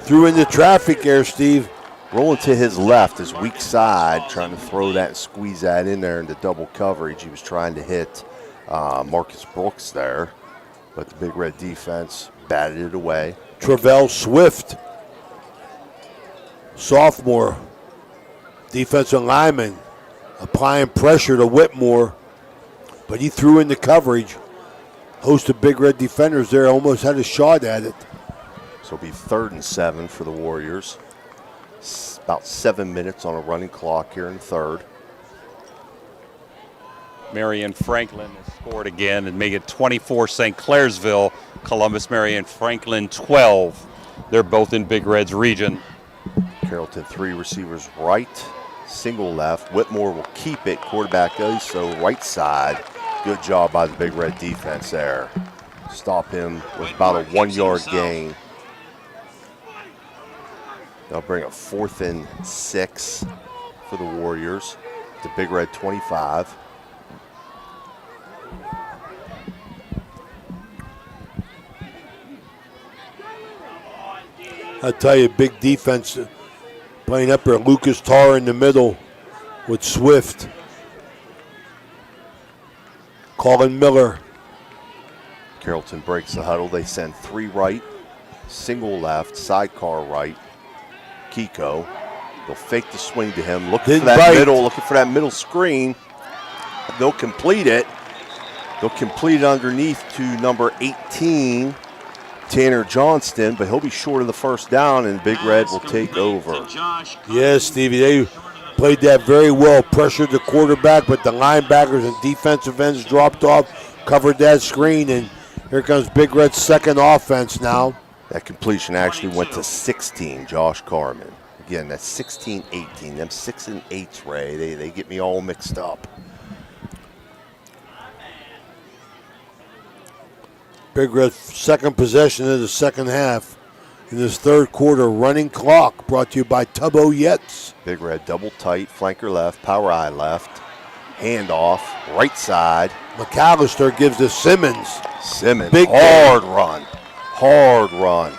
Threw into traffic there, Steve. Rolling to his left, his weak side, trying to throw that and squeeze that in there into double coverage. He was trying to hit Marcus Brooks there, but the Big Red defense batted it away. Travell Swift, sophomore, defensive lineman, applying pressure to Whitmore, but he threw into coverage. Host of Big Red defenders there almost had a shot at it. So it'll be 3rd and 7 for the Warriors. About 7 minutes on a running clock here in the third. Marion Franklin has scored again and make it 24 St. Clairsville. Columbus Marion Franklin 12. They're both in Big Red's region. Carrollton 3 receivers right, single left. Whitmore will keep it. Quarterback OVSO right side. Good job by the Big Red defense there. Stop him with about a 1 yard gain. They'll bring a 4th and 6 for the Warriors. The Big Red 25. I tell you, big defense playing up there. Lucas Tarr in the middle with Swift. Colin Miller. Carrollton breaks the huddle. They send 3 right, single left, sidecar right. Kiko. They'll fake the swing to him. Looking for that middle screen. They'll complete it. They'll complete it underneath to number 18, Tanner Johnston, but he'll be short of the first down, and Big Red will take over. Yes, Stevie, they played that very well. Pressured the quarterback, but the linebackers and defensive ends dropped off, covered that screen, and here comes Big Red's second offense now. That completion actually went to 16, Josh Carman. Again, that's 16-18. Them 6 and 8s, Ray. They get me all mixed up. Big Red's second possession of the second half. In this third quarter, running clock brought to you by Tubbo Yetz. Big Red double tight, flanker left, power eye left, handoff, right side. McAllister gives to Simmons. Simmons, big hard run, hard run.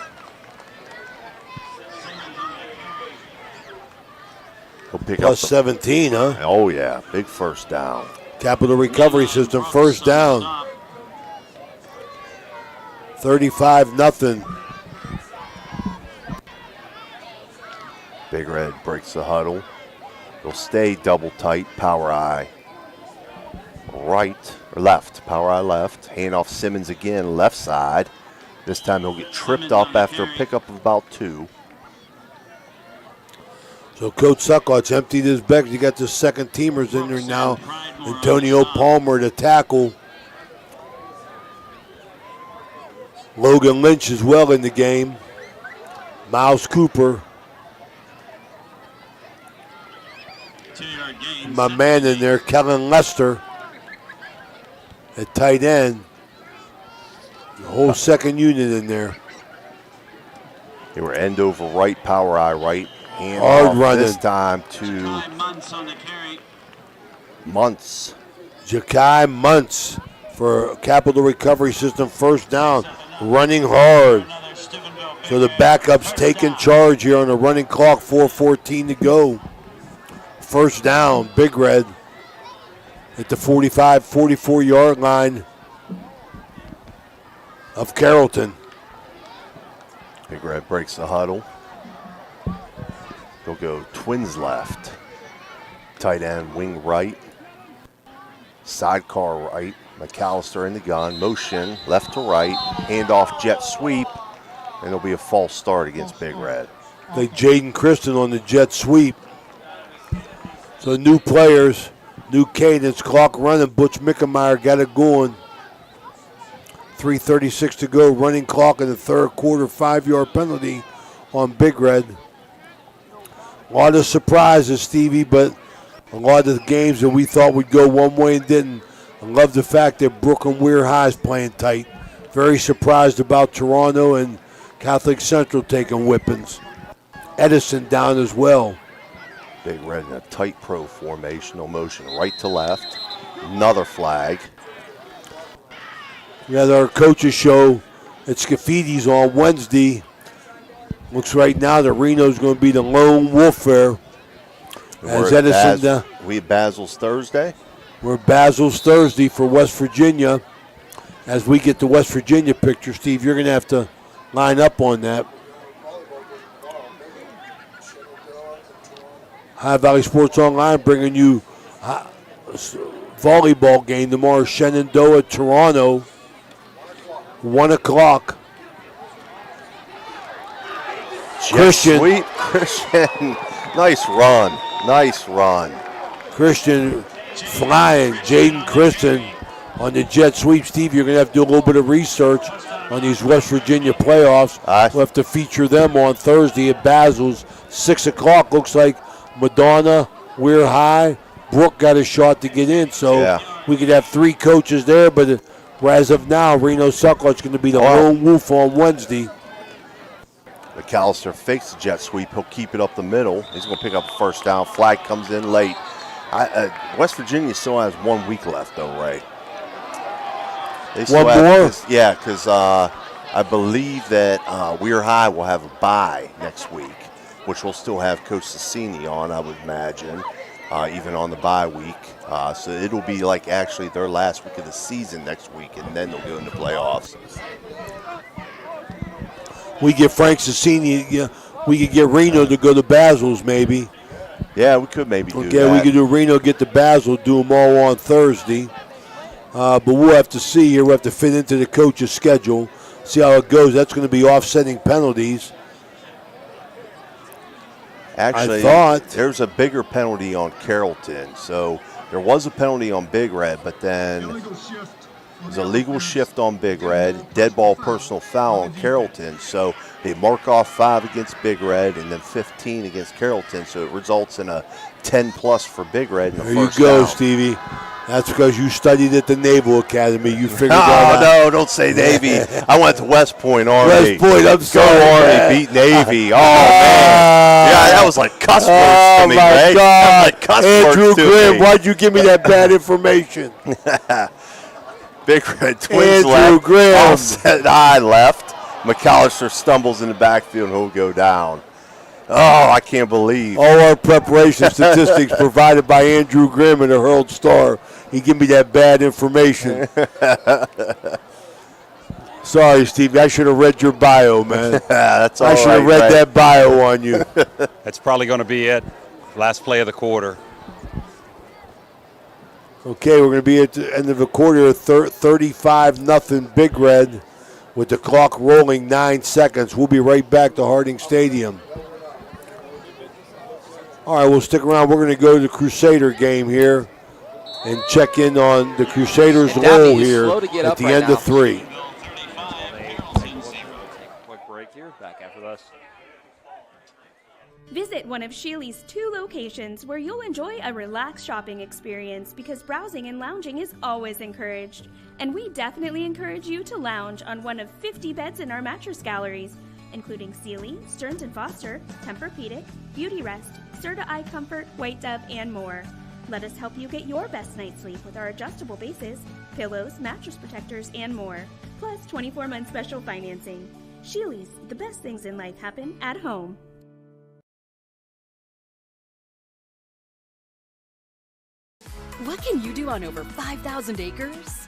He'll pick Plus up 17, huh? Oh, yeah, big first down. Capital Recovery System, first down. 35-0. Big Red breaks the huddle. They'll stay double tight, power eye right, or left, power eye left. Handoff Simmons again, left side. This time he'll get tripped up after a pickup of about 2. So Coach Suckott's emptied his back. You got the second teamers in there now. Antonio Palmer to tackle. Logan Lynch as well in the game. Miles Cooper. My man in there, Kellen Lester at tight end. The whole second unit in there. They were end over right, power eye right. Hand hard running. This time to Muntz. Ja'Kai Muntz for Capital Recovery System, first down. Running hard. So the backup's taking charge here on the running clock, 4:14 to go. First down, Big Red at the 45, 44-yard line of Carrollton. Big Red breaks the huddle. They'll go twins left. Tight end, wing right. Sidecar right. McAllister in the gun. Motion left to right. Handoff jet sweep. And it'll be a false start against Big Red. Like Jaden Christen on the jet sweep. So new players, new cadence, clock running. Butch Mickemeyer got it going. 3:36 to go, running clock in the third quarter, 5-yard penalty on Big Red. A lot of surprises, Stevie, but a lot of the games that we thought would go one way and didn't. I love the fact that Brooklyn Weir High is playing tight. Very surprised about Toronto and Catholic Central taking whippings. Edison down as well. Big Red in a tight pro formational motion, right to left. Another flag. We had our coaches show at Scaffidi's on Wednesday. Looks right now that Reno's going to be the lone wolf there. As Edison, we have Basil's Thursday. We're Basil's Thursday for West Virginia. As we get the West Virginia picture, Steve, you're going to have to line up on that. High Valley Sports Online bringing you volleyball game tomorrow. Shenandoah, Toronto, 1 o'clock. Christian. Sweet Christian. Nice run. Nice run. Christian flying. Jaden Christian on the jet sweep. Steve, you're going to have to do a little bit of research on these West Virginia playoffs. We'll have to feature them on Thursday at Basil's. 6 o'clock. Looks like Madonna, Weir High, Brooke got a shot to get in. So we could have 3 coaches there, but Where as of now, Reno Sucklot's going to be the lone wolf on Wednesday. McAllister fakes the jet sweep. He'll keep it up the middle. He's going to pick up a first down. Flag comes in late. West Virginia still has 1 week left, though, Ray. They still One more? Yeah, because I believe that Weir High will have a bye next week, which will still have Coach Sassini on, I would imagine, even on the bye week. So it'll be like actually their last week of the season next week, and then they'll go into playoffs. We get Frank Sassini. We could get Reno to go to Basil's maybe. Yeah, we could maybe do that. Okay, we could do Reno, get to Basel, do them all on Thursday. But we'll have to see here. We'll have to fit into the coach's schedule, see how it goes. That's going to be offsetting penalties. Actually, I thought there's a bigger penalty on Carrollton. So there was a penalty on Big Red, but then there's a legal shift on Big Red, dead ball personal foul on Carrollton. So they mark off 5 against Big Red and then 15 against Carrollton. So it results in a 10+ for Big Red in the there first you go, down. Stevie. That's because you studied at the Naval Academy. You figured Oh, that out. no, don't say Navy. I went to West Point Army. West Point, I'm sorry. Go Army, man. beat Navy. Oh, man. Yeah, that was like cuss words to me, my right? God. That was like cuss Andrew words to Graham, me. why'd you give me that bad information? Big Red Twins Andrew left. Graham. Offset I left. McAllister stumbles in the backfield and he'll go down. Oh, I can't believe. All our preparation statistics provided by Andrew Graham and the Herald Star. He gave me that bad information. Sorry, Steve. I should have read your bio, man. That's all I should have right, read Ray. that bio on you. That's probably going to be it. Last play of the quarter. Okay, we're going to be at the end of the quarter, 35-0 Big Red with the clock rolling 9 seconds. We'll be right back to Harding Stadium. All right, we'll stick around. We're going to go to the Crusader game here and check in on the Crusaders' low here at the end of 3. Quick break here. Back after this. Visit one of Sheely's 2 locations where you'll enjoy a relaxed shopping experience because browsing and lounging is always encouraged. And we definitely encourage you to lounge on one of 50 beds in our mattress galleries, including Sealy, Stearns & Foster, Tempur-Pedic, Beauty Rest, Serta Eye Comfort, White Dove, and more. Let us help you get your best night's sleep with our adjustable bases, pillows, mattress protectors, and more. Plus 24-month special financing. Sheely's, the best things in life happen at home. What can you do on over 5,000 acres?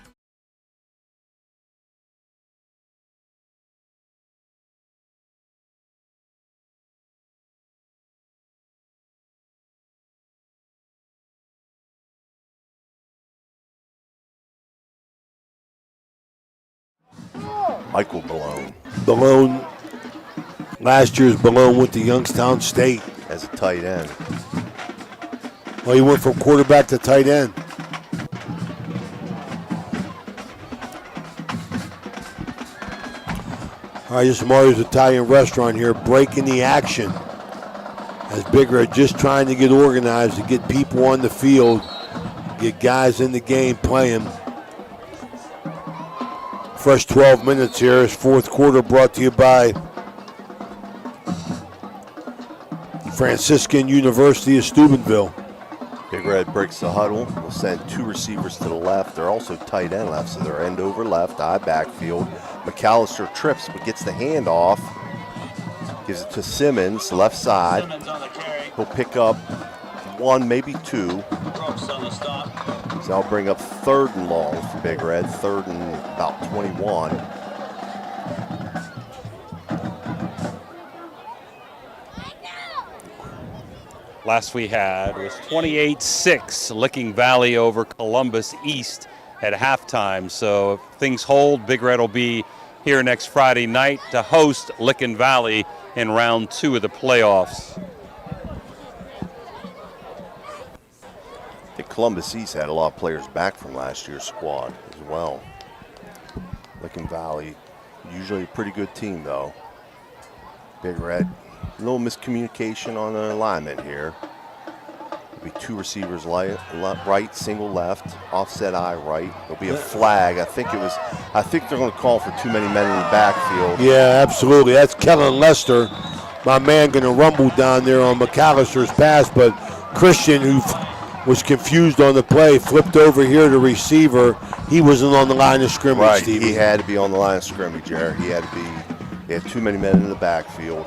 Michael Balone. Balone, last year's Balone went to Youngstown State. As a tight end. Well, he went from quarterback to tight end. All right, this is Mario's Italian Restaurant here, breaking the action. As Big Red just trying to get organized to get people on the field, get guys in the game playing. Fresh 12 minutes here. It's fourth quarter brought to you by Franciscan University of Steubenville. Big Red breaks the huddle. Will send 2 receivers to the left. They're also tight end left, so they're end over left, eye backfield. McAllister trips but gets the handoff. Gives it to Simmons, left side. He'll pick up 1, maybe 2. So that'll bring up 3rd and long for Big Red. 3rd and about 21. Last we had was 28-6, Licking Valley over Columbus East at halftime. So if things hold, Big Red will be here next Friday night to host Licking Valley in round 2 of the playoffs. I think Columbus East had a lot of players back from last year's squad as well. Licking Valley, usually a pretty good team though. Big Red, a little miscommunication on the alignment here. Be two receivers right, single left, offset eye right. There'll be a flag. I think they're going to call for too many men in the backfield. Yeah, absolutely. That's Kellen Lester, my man, going to rumble down there on McAllister's pass, but Christian, who was confused on the play, flipped over here to receiver. He wasn't on the line of scrimmage, Right, Stevie. he had to be on the line of scrimmage, Jared. He had too many men in the backfield.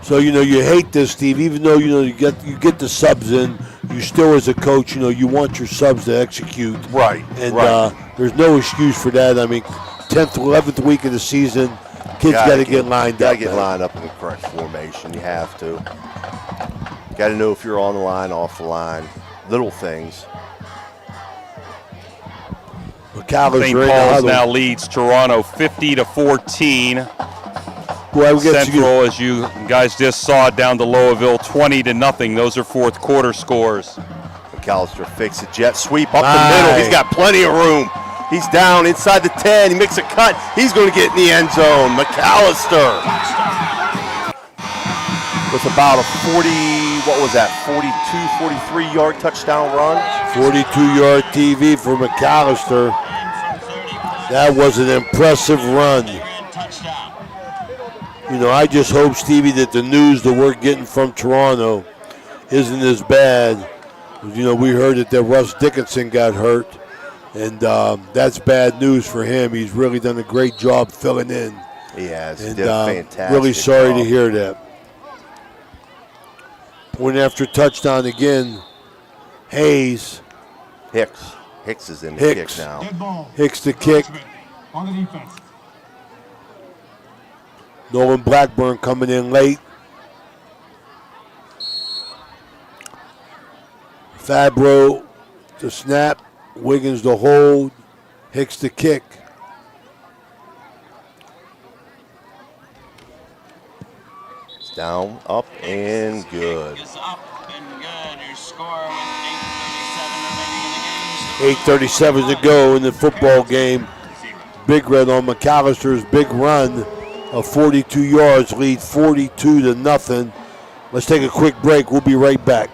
So, you hate this, Steve. Even though, you get the subs in, you still, as a coach, you want your subs to execute. Right, And right. There's no excuse for that. I mean, 10th, 11th week of the season, kids got to get lined up. Got to get lined up in the correct formation. You have to. Got to know if you're on the line, off the line. Little things. St. Paul's now leads Toronto 50-14. Central, as you guys just saw, down to Lowellville 20-0. Those are fourth quarter scores. McAllister fakes a jet sweep up the middle. He's got plenty of room. He's down inside the 10. He makes a cut. He's going to get in the end zone. McAllister with about a 43-yard touchdown run. 42-yard TV for McAllister. That was an impressive run. I just hope, Stevie, that the news that we're getting from Toronto isn't as bad. We heard that Russ Dickinson got hurt, and that's bad news for him. He's really done a great job filling in. He has. And Did a fantastic really sorry job. to hear that. Point after touchdown again. Hicks is in the kick now. Hicks the kick. On the defense. Nolan Blackburn coming in late. Fabro to snap. Wiggins to hold. Hicks the kick. It's down, up, and good. 8:37 to go in the football game. Big Red on McAllister's big run of 42 yards, lead 42-0. Let's take a quick break. We'll be right back.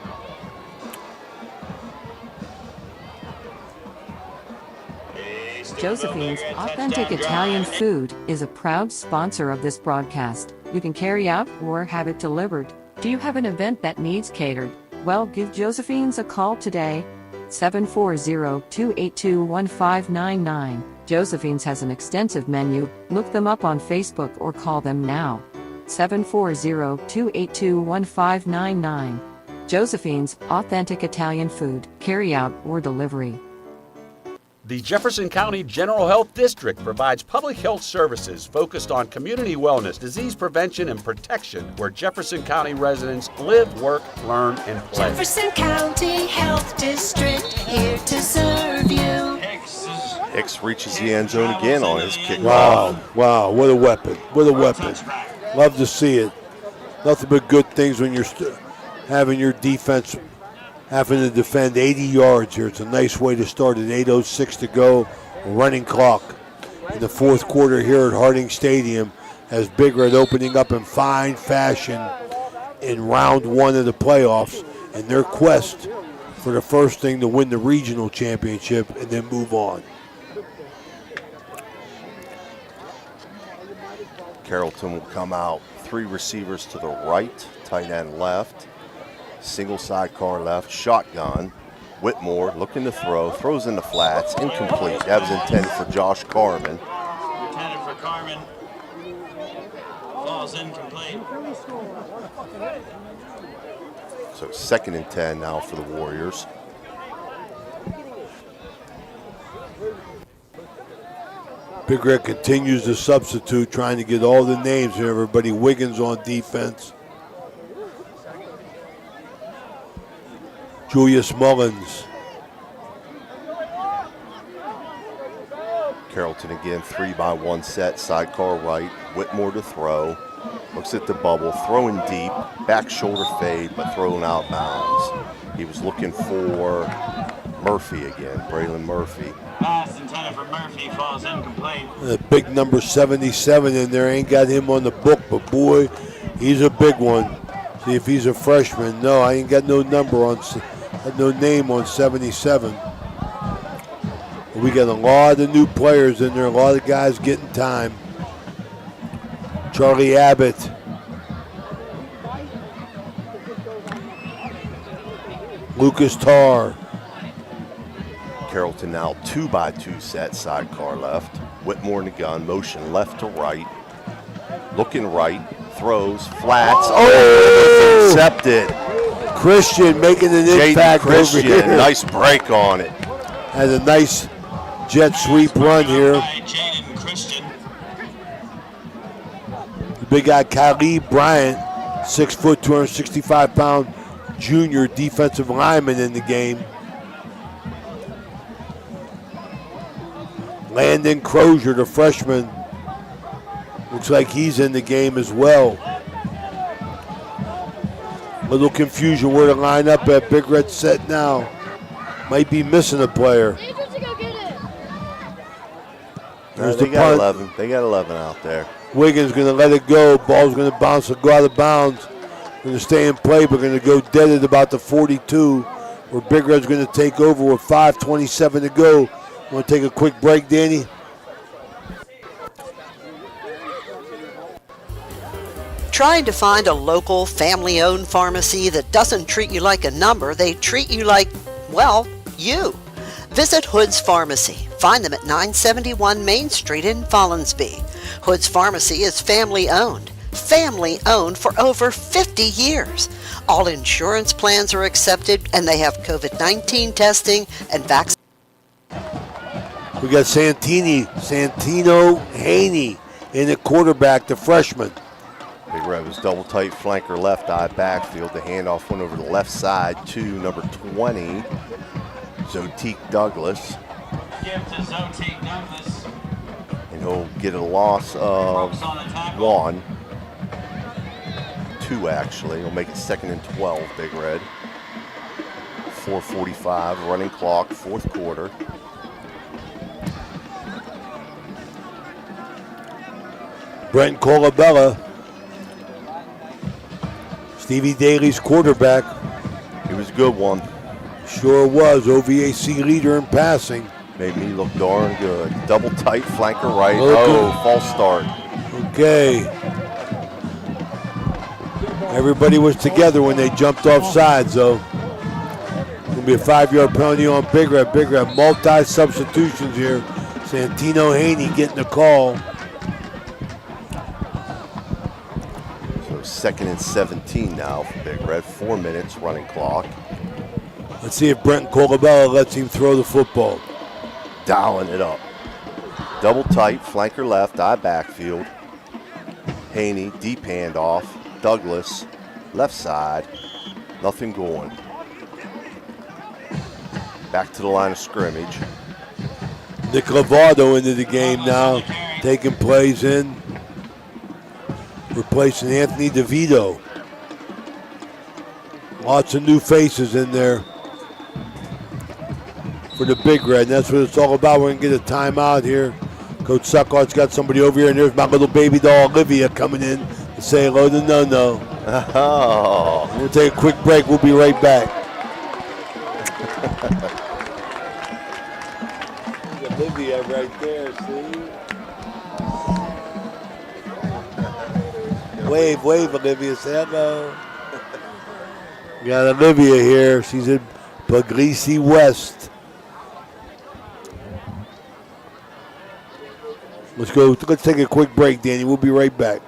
Josephine's Authentic Italian Food is a proud sponsor of this broadcast. You can carry out or have it delivered. Do you have an event that needs catered? Well, give Josephine's a call today. 740-282-1599. Josephine's has an extensive menu. Look them up on Facebook or call them now. 740-282-1599. Josephine's Authentic Italian Food, carry out or delivery. The Jefferson County General Health District provides public health services focused on community wellness, disease prevention, and protection where Jefferson County residents live, work, learn, and play. Jefferson County Health District, here to serve you. Hicks reaches the end zone again on his kickoff. Wow, what a weapon. What a weapon. Love to see it. Nothing but good things when you're having your defense having to defend 80 yards here. It's a nice way to start at 8:06 to go. Running clock in the fourth quarter here at Harding Stadium as Big Red opening up in fine fashion in round one of the playoffs in their quest for the first thing to win the regional championship and then move on. Carrollton will come out. Three receivers to the right, tight end left. Single sidecar left, shotgun. Whitmore looking to throw, throws in the flats, incomplete. That was intended for Josh Carman. Intended for Carman. Falls incomplete. So 2nd and 10 now for the Warriors. Big Red continues to substitute, trying to get all the names of everybody. Wiggins on defense. Julius Mullins. Carrollton again, 3-by-1 set, sidecar right. Whitmore to throw. Looks at the bubble, throwing deep, back shoulder fade, but throwing out bounds. He was looking for Murphy again, Braylon Murphy. Pass intended for Murphy, falls incomplete. The big number 77 in there, ain't got him on the book, but boy, he's a big one. See if he's a freshman. No, I ain't got no number on, no name on 77. We got a lot of new players in there, a lot of guys getting time. Charlie Abbott. Lucas Tarr. Carrollton now 2x2 set, sidecar left. Whitmore in the gun, motion left to right. Looking right, throws, flats. Oh, intercepted. Christian making an Jaden impact Christian, over here. nice break on it. Has a nice jet sweep run here. The big guy, Khalid Bryant, 6 foot, 265-pound junior defensive lineman in the game. Landon Crozier, the freshman, looks like he's in the game as well. Little confusion where to line up at. Big Red set now. Might be missing a player. There's They the got punt. 11. They got 11 out there. Wiggins going to let it go. Ball's going to bounce and go out of bounds. Going to stay in play, but going to go dead at about the 42, where Big Red's going to take over with 5:27 to go. Want to take a quick break, Danny? Trying to find a local, family-owned pharmacy that doesn't treat you like a number, they treat you like, well, you. Visit Hood's Pharmacy. Find them at 971 Main Street in Follinsby. Hood's Pharmacy is family-owned. Family-owned for over 50 years. All insurance plans are accepted, and they have COVID-19 testing and vaccine. We got Santino Haney in the quarterback, the freshman. Big Red was double tight flanker left eye backfield. The handoff went over the left side to number 20, Zotique Douglas. Give to Zotique Douglas. And he'll get a loss of 1. 2 actually. He'll make it 2nd and 12, Big Red. 4:45 running clock, 4th quarter. Brent Colabella, Stevie Daly's quarterback. He was a good one. Sure was. OVAC leader in passing. Made me look darn good. Double tight flanker right. Okay. Oh, false start. Okay. Everybody was together when they jumped off sides, though. Going to be a 5-yard penalty on Big Red. Big Red, multi-substitutions here. Santino Haney getting the call. So 2nd and 17 now for Big Red. 4 minutes running clock. Let's see if Brent Colabella lets him throw the football. Dialing it up. Double tight, flanker left, eye backfield. Haney, deep handoff. Douglas, left side. Nothing going. Back to the line of scrimmage. Nick Lovato into the game now, taking plays in. Replacing Anthony DeVito. Lots of new faces in there for the Big Red, and that's what it's all about. We're going to get a timeout here. Coach Suckart's got somebody over here, and there's my little baby doll, Olivia, coming in to say hello to No-No. Oh. We'll take a quick break. We'll be right back. Olivia right there, see? Wave, Olivia. Say hello. We got Olivia here. She's in Puglisi West. Let's take a quick break, Danny. We'll be right back.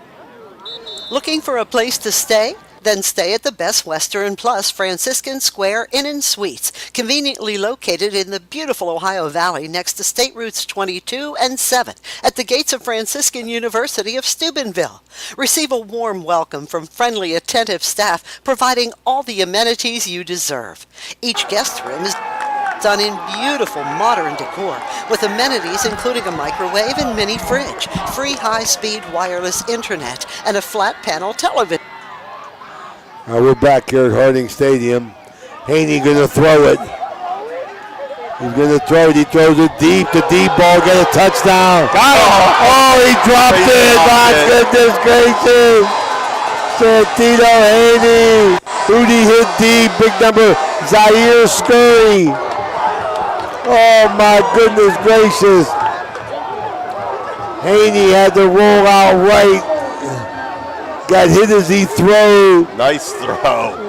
Looking for a place to stay? Then stay at the Best Western Plus Franciscan Square Inn and Suites, conveniently located in the beautiful Ohio Valley next to State Routes 22 and 7 at the gates of Franciscan University of Steubenville. Receive a warm welcome from friendly, attentive staff, providing all the amenities you deserve. Each guest room is done in beautiful modern decor with amenities including a microwave and mini fridge, free high-speed wireless internet, and a flat panel television. All right, we're back here at Harding Stadium. Haney going to throw it. He's going to throw it. He throws it deep. The deep ball get a touchdown. Got it. Oh, he dropped it. My goodness gracious. Santino Haney. Rudy hit deep. Big number Zaire Scurry. Oh my goodness gracious. Haney had to roll out right. Got hit as he threw. Nice throw.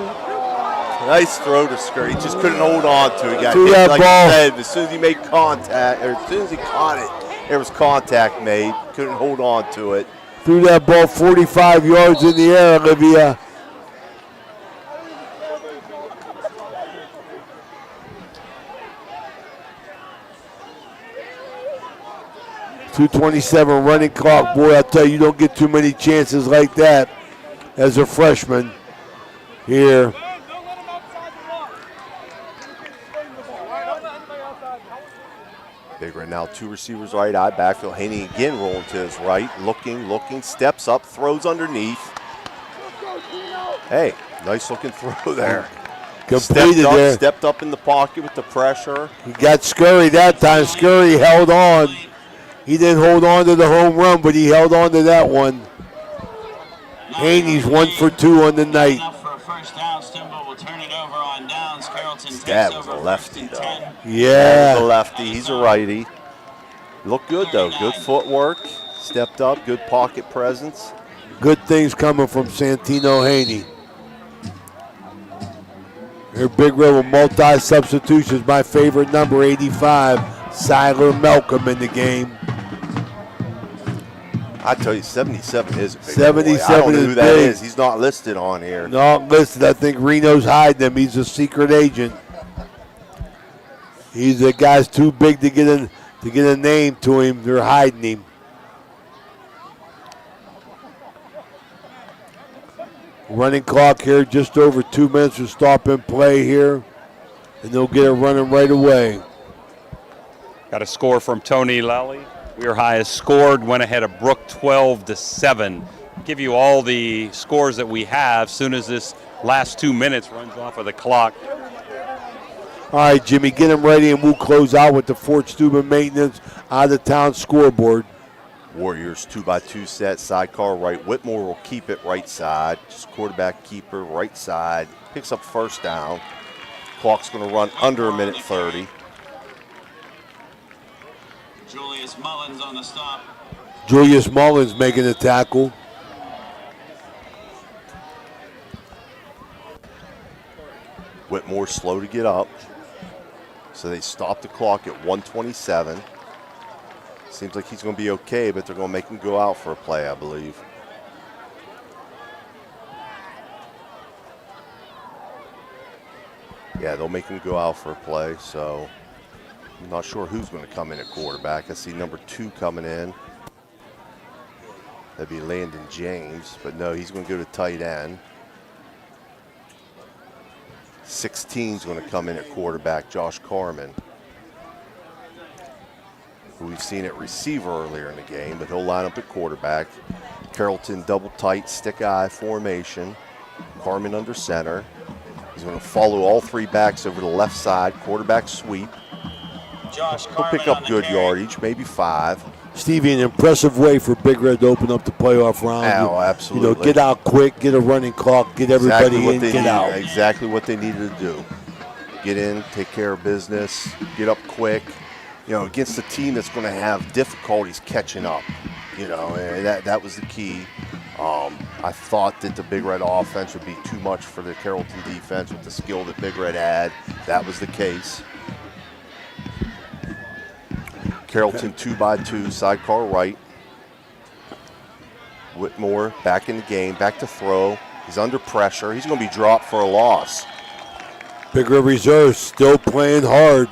Nice throw to Scurry. He just couldn't hold on to it. He got To hit, that like ball. you said, as soon as he made contact, or as soon as he caught it, there was contact made. Couldn't hold on to it. Threw that ball 45 yards in the air, Olivia. .227 running clock. Boy, I tell you, you don't get too many chances like that as a freshman here. Big Red now 2 receivers right eye backfield. Haney again rolling to his right, looking, steps up, throws underneath. Hey, nice looking throw there. Completed there. Stepped up in the pocket with the pressure. He got Scurry that time. Scurry held on. He didn't hold on to the home run, but he held on to that one. Haney's 1 for 2 on the night. His dad was a lefty, though. Yeah. Dad was a lefty. He's a righty. Looked good, though. Good footwork. Stepped up. Good pocket presence. Good things coming from Santino Haney. Here, Big Red with multi-substitutions. My favorite number, 85, Siler Malcolm in the game. I tell you, 77 is a big 77 boy. I don't know is who that big. is. He's not listed on here. Not listed. I think Reno's hiding him. He's a secret agent. He's the guy's too big to get a name to him. They're hiding him. Running clock here, just over 2 minutes to stop and play here, and they'll get it running right away. Got a score from Tony Lally. Weir High has scored, went ahead of Brook 12-7. Give you all the scores that we have soon as this last 2 minutes runs off of the clock. All right, Jimmy, get him ready, and we'll close out with the Fort Steuben Maintenance out-of-town scoreboard. Warriors 2x2 set, sidecar right. Whitmore will keep it right side. Just quarterback keeper, right side. Picks up first down. Clock's going to run under 1:30. Julius Mullins on the stop. Julius Mullins making the tackle. Whitmore slow to get up. So they stop the clock at 1:27. Seems like he's going to be okay, but they're going to make him go out for a play, I believe. Yeah, they'll make him go out for a play, so I'm not sure who's going to come in at quarterback. I see number 2 coming in. That'd be Landon James, but no, he's going to go to tight end. 16's going to come in at quarterback, Josh Carman, who we've seen at receiver earlier in the game, but he'll line up at quarterback. Carrollton double tight, stick eye formation. Carman under center. He's going to follow all 3 backs over the left side, quarterback sweep. He'll pick up good yardage, maybe 5. Stevie, an impressive way for Big Red to open up the playoff round. Oh, absolutely. You know, get out quick, get a running clock, get everybody in, get out. Exactly what they needed to do. Get in, take care of business, get up quick. You know, against a team that's going to have difficulties catching up. You know, and that was the key. I thought that the Big Red offense would be too much for the Carrollton defense with the skill that Big Red had. That was the case. Carrollton 2x2, sidecar right. Whitmore back in the game, back to throw. He's under pressure. He's going to be dropped for a loss. Big Red Reserve still playing hard.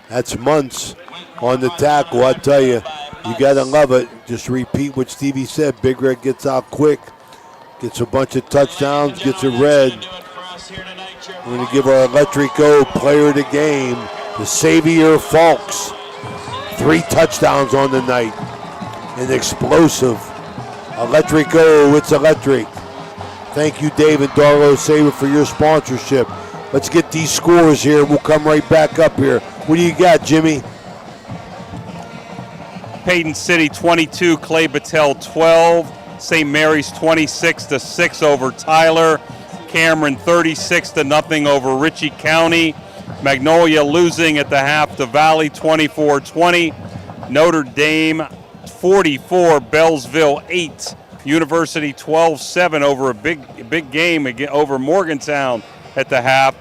That's Muntz on the tackle. I tell you, you got to love it. Just repeat what Stevie said. Big Red gets out quick, gets a bunch of touchdowns, gets it red. We're going to give our Electrico player of the game, the Xavier Falks. 3 touchdowns on the night. An explosive. Electrico, it's electric. Thank you, Dave and Darlo Saber, for your sponsorship. Let's get these scores here. We'll come right back up here. What do you got, Jimmy? Payton City 22, Clay Battelle 12. St. Mary's 26-6 over Tyler. Cameron 36-0 over Ritchie County. Magnolia losing at the half to Valley 24-20. Notre Dame 44, Bellsville 8. University 12-7 over a big game over Morgantown at the half.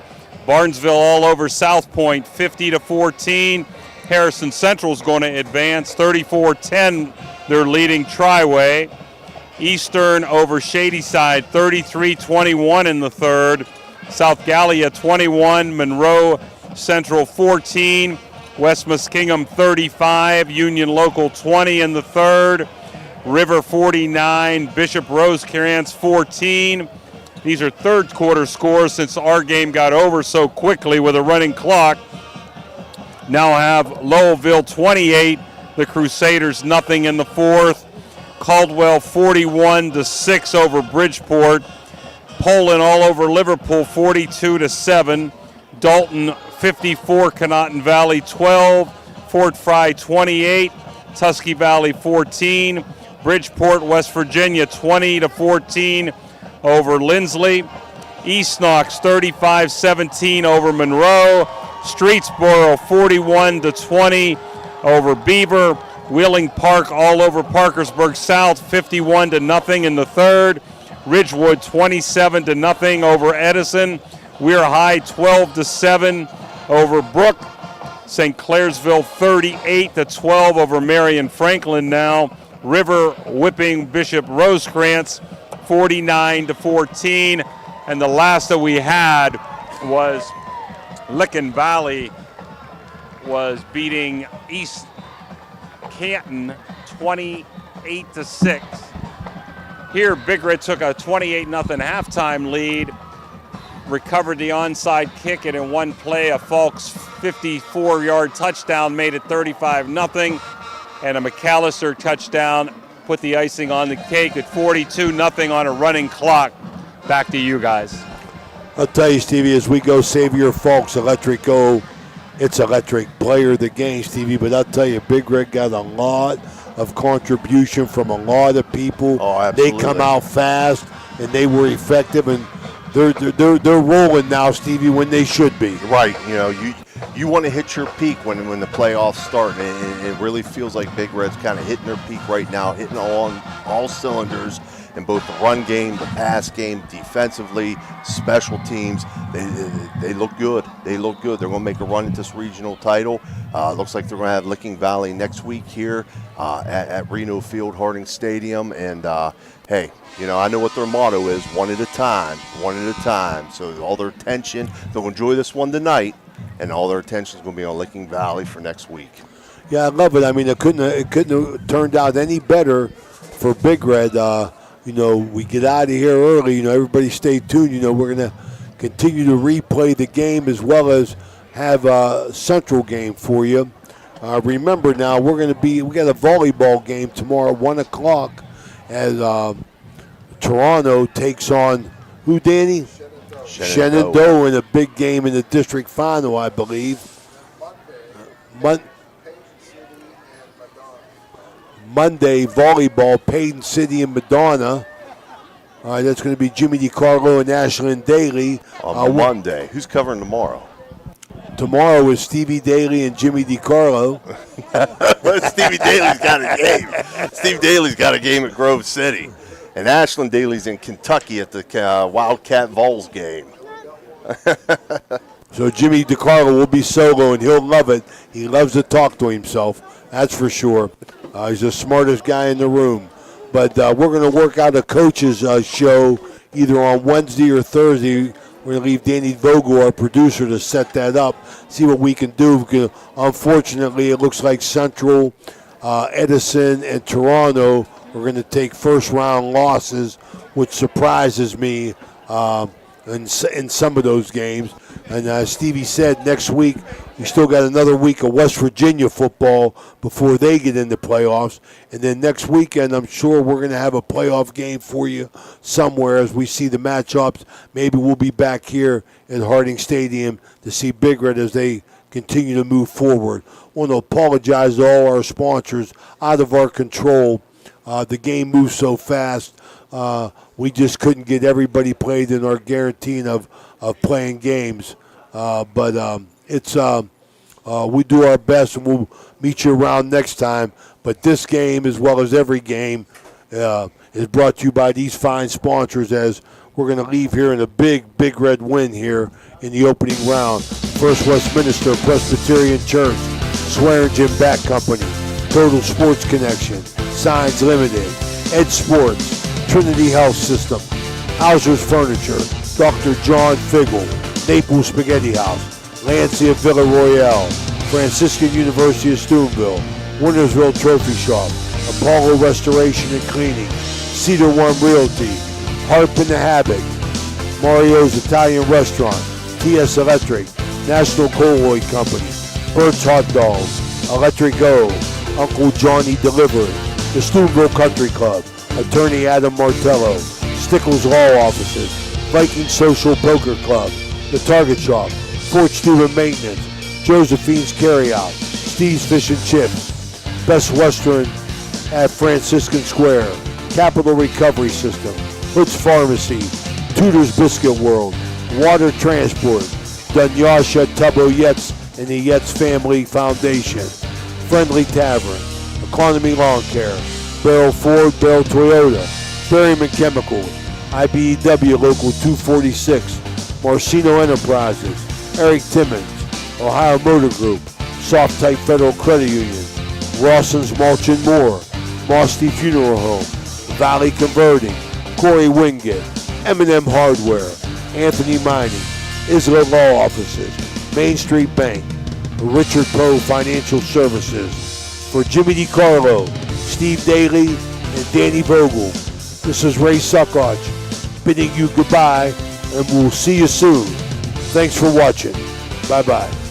Barnesville all over South Point 50-14. Harrison Central's going to advance 34-10. They're leading Triway. Eastern over Shadyside 33-21 in the third. South Gallia 21, Monroe Central 14, West Muskingum 35, Union Local 20 in the third. River 49, Bishop Rosecrans 14. These are third quarter scores since our game got over so quickly with a running clock. Now have Lowellville 28, the Crusaders nothing in the fourth. Caldwell 41-6 over Bridgeport. Poland all over Liverpool 42-7. Dalton 54, Conotton Valley 12. Fort Fry 28, Tusky Valley 14. Bridgeport, West Virginia 20-14 over Lindsley. East Knox 35-17 over Monroe. Streetsboro 41-20 over Beaver. Wheeling Park all over Parkersburg South 51-0 in the third. Ridgewood 27-0 over Edison. Weir High 12-7 over Brook. St. Clairsville 38-12 over Marion Franklin now. River whipping Bishop Rosecrans 49-14. And the last that we had was Licking Valley was beating East Canton 28-6. Here, Big Red took a 28-0 halftime lead, recovered the onside kick, and in one play, a Falks 54-yard touchdown made it 35-0, and a McAllister touchdown put the icing on the cake at 42-0 on a running clock. Back to you guys. I'll tell you, Stevie, as we go Xavier Falks Electric go, it's electric player of the game, Stevie, but I'll tell you, Big Red got a lot of contribution from a lot of people. Oh, absolutely. They come out fast, and they were effective, and they're rolling now, Stevie, when they should be. Right. You know, you want to hit your peak when the playoffs start, and it really feels like Big Red's kind of hitting their peak right now, hitting on all cylinders in both the run game, the pass game, defensively, special teams. They look good. They look good. They're going to make a run at this regional title. Looks like they're going to have Licking Valley next week here at Reno Field, Harding Stadium. And, hey, you know, I know what their motto is, one at a time, one at a time. So all their attention, they'll enjoy this one tonight, and all their attention is going to be on Licking Valley for next week. Yeah, I love it. I mean, it couldn't have turned out any better for Big Red. You know, we get out of here early. You know, everybody stay tuned. You know, we're going to continue to replay the game as well as have a Central game for you. Remember now, we got a volleyball game tomorrow, 1 o'clock, as Toronto takes on who, Danny? Shenandoah in a big game in the district final, I believe. Monday, volleyball, Payton City and Madonna. All right, that's going to be Jimmy DiCarlo and Ashlyn Daly. On Monday. Who's covering tomorrow? Tomorrow is Stevie Daly and Jimmy DiCarlo. Stevie Daly's got a game. Steve Daly's got a game at Grove City. And Ashlyn Daly's in Kentucky at the Wildcat Vols game. So Jimmy DiCarlo will be solo, and he'll love it. He loves to talk to himself, that's for sure. He's the smartest guy in the room. But we're going to work out a coach's show either on Wednesday or Thursday. We're going to leave Danny Vogel, our producer, to set that up, see what we can do. Because unfortunately, it looks like Central, Edison, and Toronto are going to take first-round losses, which surprises me in some of those games. And as Stevie said, next week, we still got another week of West Virginia football before they get into playoffs. And then next weekend, I'm sure we're going to have a playoff game for you somewhere as we see the matchups. Maybe we'll be back here at Harding Stadium to see Big Red as they continue to move forward. I want to apologize to all our sponsors out of our control. The game moves so fast. We just couldn't get everybody played in our guarantee of playing games. But we do our best, and we'll meet you around next time. But this game, as well as every game, is brought to you by these fine sponsors, as we're going to leave here in a big red win here in the opening round. First Westminster Presbyterian Church, Swearingen Bat Company, Total Sports Connection, Signs Limited, Ed Sports, Trinity Health System, Hauser's Furniture, Dr. John Figgle, Naples Spaghetti House, Lancia Villa Royale, Franciscan University of Steubenville, Wintersville Trophy Shop, Apollo Restoration and Cleaning, Cedar One Realty, Harp in the Havoc, Mario's Italian Restaurant, TS Electric, National Coal Oil Company, Bert's Hot Dogs, Electric Go, Uncle Johnny Delivery, the Steubenville Country Club, Attorney Adam Martello, Stickles Law Offices, Viking Social Poker Club, The Target Shop, Fort Stewart Maintenance, Josephine's Carryout, Steve's Fish and Chips, Best Western at Franciscan Square, Capital Recovery System, Hood's Pharmacy, Tudor's Biscuit World, Water Transport, Dunyasha Tubbo Yetz and the Yetz Family Foundation, Friendly Tavern, Economy Lawn Care, Barrel Ford, Barrel Toyota, Berryman Chemicals, IBEW Local 246, Marcino Enterprises, Eric Timmons, Ohio Motor Group, Soft Type Federal Credit Union, Rawson's Mulch and More, Mosty Funeral Home, Valley Converting, Corey Wingate, M&M Hardware, Anthony Mining, Isla Law Offices, Main Street Bank, Richard Poe Financial Services. For Jimmy DiCarlo, Steve Daly, and Danny Vogel, this is Ray Suckoch bidding you goodbye, and we'll see you soon. Thanks for watching. Bye-bye.